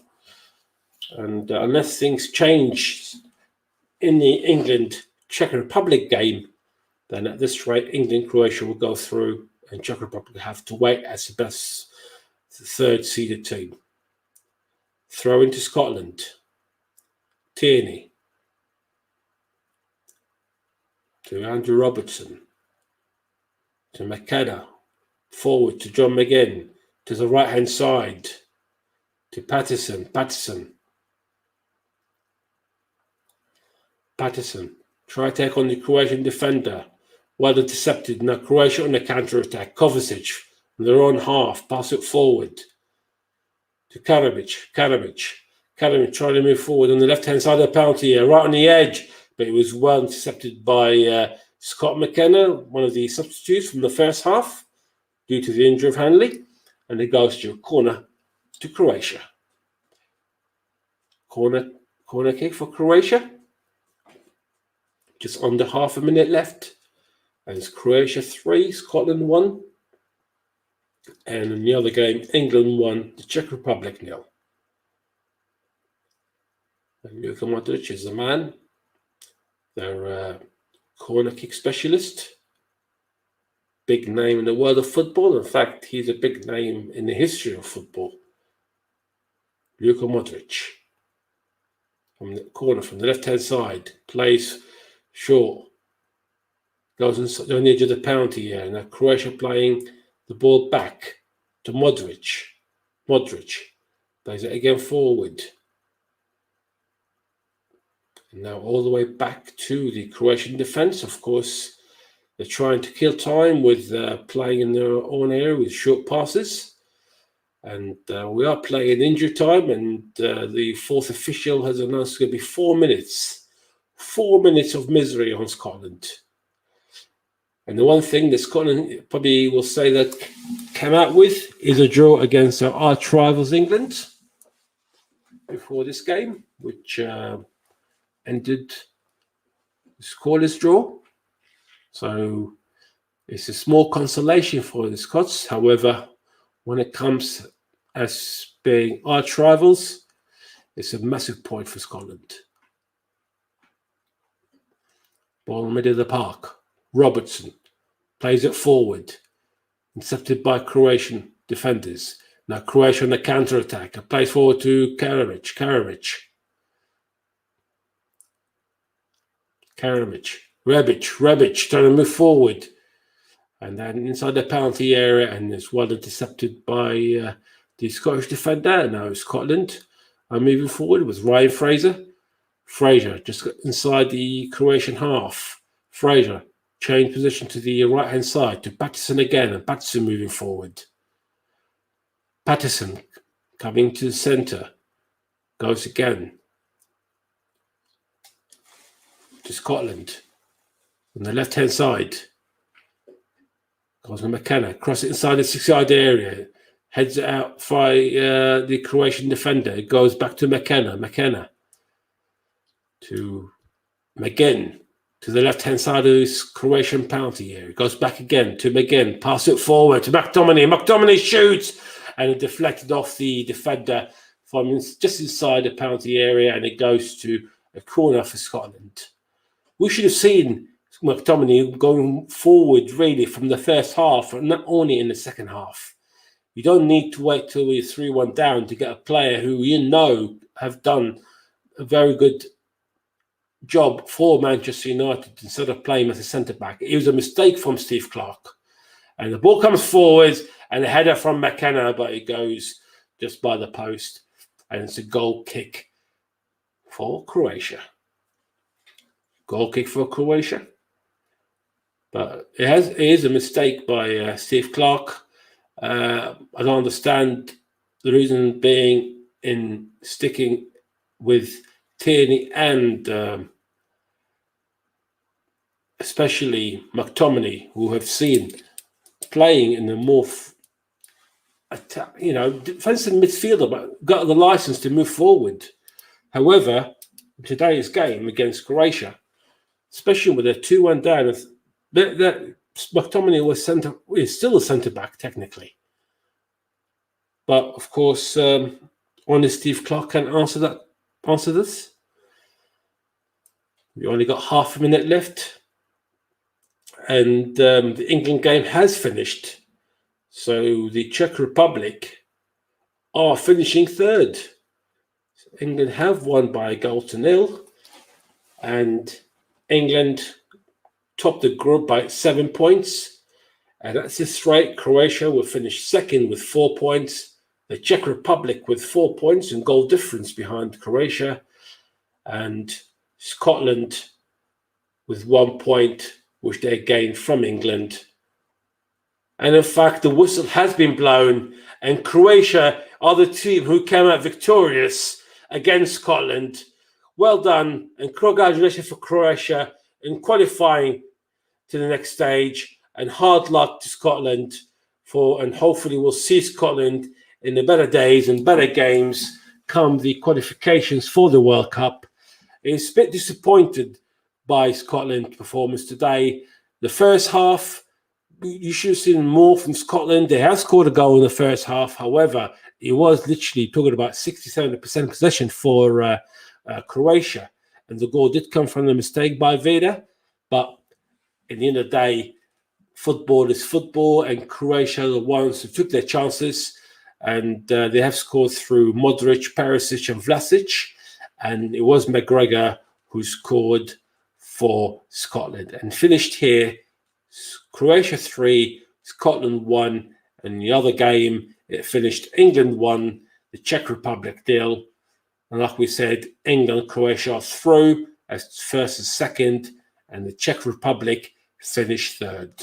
And unless things change in the England-Czech Republic game, then at this rate, England-Croatia will go through, and Czech Republic have to wait as the best third-seeded team. Throw into Scotland. Tierney. To Andrew Robertson. To McKenna. Forward to John McGinn. To the right-hand side. To Patterson. Patterson. Try to take on the Croatian defender. Well intercepted. Now Croatia on the counter-attack. Kovacic on their own half. Pass it forward. To Karabic trying to move forward on the left-hand side of the penalty area, right on the edge, but it was well intercepted by Scott McKenna, one of the substitutes from the first half, due to the injury of Hanley, and it goes to a corner to Croatia. Corner kick for Croatia. Just under half a minute left, and it's Croatia 3, Scotland 1. And in the other game, England 1, the Czech Republic 0. And Luka Modric is the man, their corner kick specialist. Big name in the world of football. In fact, he's a big name in the history of football. Luka Modric. From the corner, from the left-hand side, plays short. Goes on the edge of the penalty area. Now Croatia playing the ball back to Modric. Plays it again forward. And now all the way back to the Croatian defence. Of course, they're trying to kill time with playing in their own area with short passes. And we are playing injury time, and the fourth official has announced it's going to be 4 minutes. 4 minutes of misery on Scotland. And the one thing that Scotland probably will say that came out with is a draw against their arch rivals England before this game, which ended the scoreless draw. So it's a small consolation for the Scots. However, when it comes as being arch rivals, it's a massive point for Scotland. Ball in the middle of the park. Robertson plays it forward, intercepted by Croatian defenders. Now Croatia on the counter-attack. It plays forward to Karabic. Rebic trying to move forward. And then inside the penalty area, and it's well intercepted by the Scottish defender. Now Scotland are moving forward with Ryan Fraser. Fraser just inside the Croatian half. Fraser change position to the right-hand side to Patterson again, and Patterson moving forward. Patterson coming to the centre. Goes again to Scotland. On the left-hand side. Goes to McKenna. Cross it inside the 6-yard area. Heads it out by the Croatian defender. It goes back to McKenna. To McGinn. To the left-hand side of this Croatian penalty area. It goes back again to McGinn. Pass it forward to McTominay. McTominay shoots. And it deflected off the defender from just inside the penalty area. And it goes to a corner for Scotland. We should have seen McTominay going forward really from the first half, and not only in the second half. You don't need to wait till we're 3-1 down to get a player who have done a very good job for Manchester United instead of playing as a centre-back. It was a mistake from Steve Clarke. And the ball comes forward and a header from McKenna, but it goes just by the post. And it's a goal kick for Croatia. Goal kick for Croatia. But it is a mistake by Steve Clarke. I don't understand the reason being in sticking with Tierney and especially McTominay, who have seen playing in the more, defensive midfielder, but got the license to move forward. However, in today's game against Croatia, especially with a 2-1 down, that McTominay is still a centre back technically, but of course, only Steve Clarke can answer this. We only got half a minute left, and the England game has finished. So the Czech Republic are finishing third England have won by a goal to nil, and England topped the group by 7 points. And at this rate, Croatia will finish second with 4 points, the Czech Republic with 4 points and goal difference behind Croatia, and Scotland with 1 point, which they gained from England. And in fact, the whistle has been blown, and Croatia are the team who came out victorious against Scotland. Well done, and congratulations for Croatia in qualifying to the next stage, and hard luck to Scotland and hopefully we'll see Scotland in the better days and better games come the qualifications for the World Cup. It's a bit disappointed by Scotland's performance today. The first half, you should have seen more from Scotland. They have scored a goal in the first half. However, it was literally talking about 60-70% possession for Croatia. And the goal did come from the mistake by Vida. But at the end of the day, football is football, and Croatia are the ones who took their chances. And they have scored through Modric, Perisic, and Vlasic. And it was McGregor who scored for Scotland and finished here. Croatia 3, Scotland 1, and the other game it finished England 1, the Czech Republic 0. And like we said, England, Croatia are through as first and second, and the Czech Republic finished third.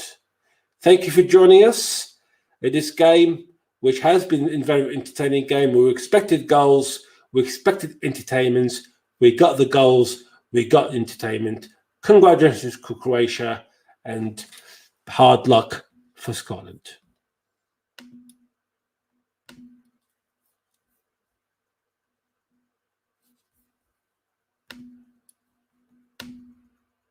Thank you for joining us in this game, which has been a very entertaining game. We expected goals, we expected entertainment. We got the goals, we got entertainment. Congratulations to Croatia, and hard luck for Scotland.